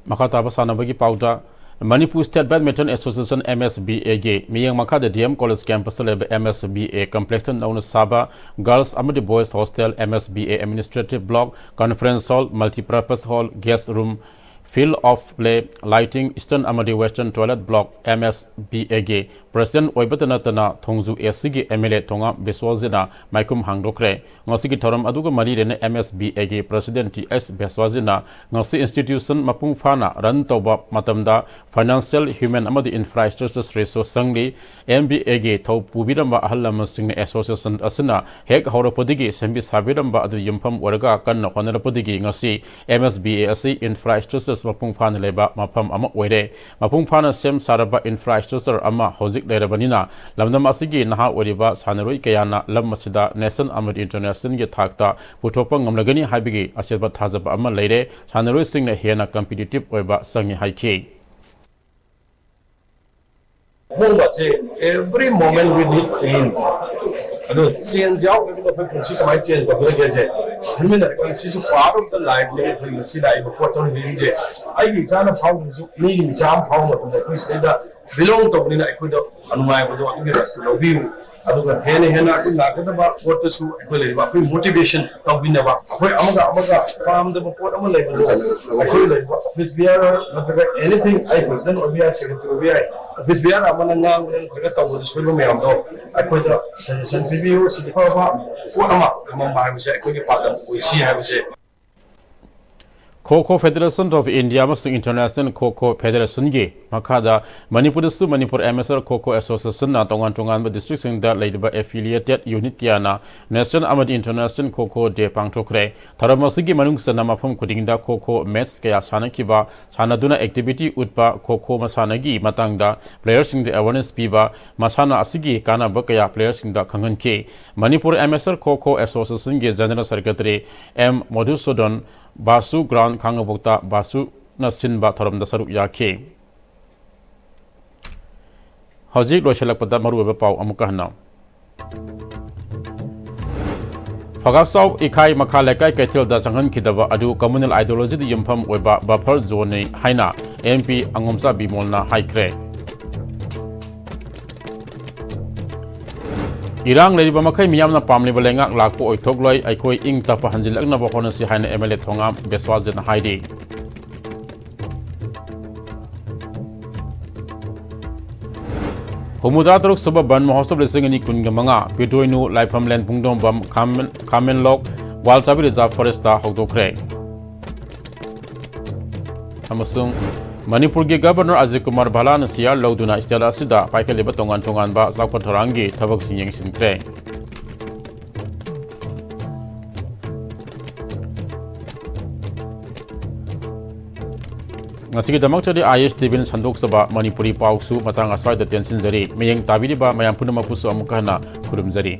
makha taba sanabagi pauda Manipur State Badminton Association MSBA ge miyang makha de DM College campus leb MSBA complex known as Saba Girls Amadi Boys Hostel MSBA Administrative Block Conference Hall Multipurpose Hall Guest Room Field of Play Lighting Eastern Amadi Western Toilet Block MSBA President Oibatanatana Thongzu SCG MLA Tonga Beswazina Maikum Hangdokre Ngosiki Toram Aduga Malirene MSBA President TS Beswazina Ngosi Institution Mapung Fana Ran Toba Matamda Financial Human Amadi Infrastructure Resource Sangli MBA Tau Pubiramba Ahalama Sing Association Asana Hek Horapodigi Sembi Sabiramba Adi Yumpam Waraga Kan Honorapodigi Ngosi MSBA Asi Infrastructure Mapung Fana Leba Mapam Ama Were Mapung Fana Sem Saraba Infrastructure Ama Hozik Lerabanina Lamdam Asigi Naha Wariba Sanaroi Kayana Lam Masida National Amad International Ge Thakta Putopa Ngamlagani Habigi Asirba Thazaba Ama Lere Sanaroi Sing Hena competitive Oiba Sangi Haiki. Every moment we need change. Change out of the might change, but I mean, this is part of the life. We see that important being there. I think how to mean jump how much we say that belong to me. I could unwind the rest of you. I don't have any about what to do. Equally, motivation of we never. Farm the report on level. I could Miss Biara, anything I present or we are saying to be Miss Biara, Amananga, and the Swim Mando. I could send review, see what I'm by with we see how say. Kho Federation of India Masung International Kho Federation Ge Makada Manipur Su Manipur MSR Kho Association na tongan district sing da leiba affiliated unit kiana National Amad International Kho de Pangtokre Taramasigi Manung Sana Mapam Kudinda Kho match kaya sanakiba sanaduna activity utpa Kho masanagi matangda players sing the awareness piba masana asigi kana bakaya players sing da khangan ke Manipur MSR Kho Association Ge General Secretary M Madhusudan Basu Ground Kangabokta Basu na Sinba Tharam da Saruk Yake Hojik Roshalak Pada Maru Pau Amukahana Fagasau Ikai Makalekai Ketil da Sangan Kidava Adu Communal Ideology the Yumpam Weba Buffer Zone Haina MP Angomsa Bimolna Haikre Irang Lady Bamakai Miamna Pamli Balengak Lako Oitogloi, Aikoi Ing Tapa Hanjilagna Bokonasi Haina MLA Tongam, Beswazin Heidi. Humudatruk Subaban Mohosab Singani Kungamanga, Pitoinu, Lipamland Pungdom Bam, Kamen Lok, Waltabi Reserve Foresta, Hogdokre. Amasung Manipur ge Governor Azikumar Balan Siar Loduna Istela Sida Paikaliba Tongan Ba Zakpatorangi Tabak Sinyang Sintre Ngasigi damak chadi ISTV Sandok Saba Manipuri Pausu Matang Aswai da Tensin Zari Mayang Tabiri Ba Mayang Punama Pusu Amukahana Kurum Zari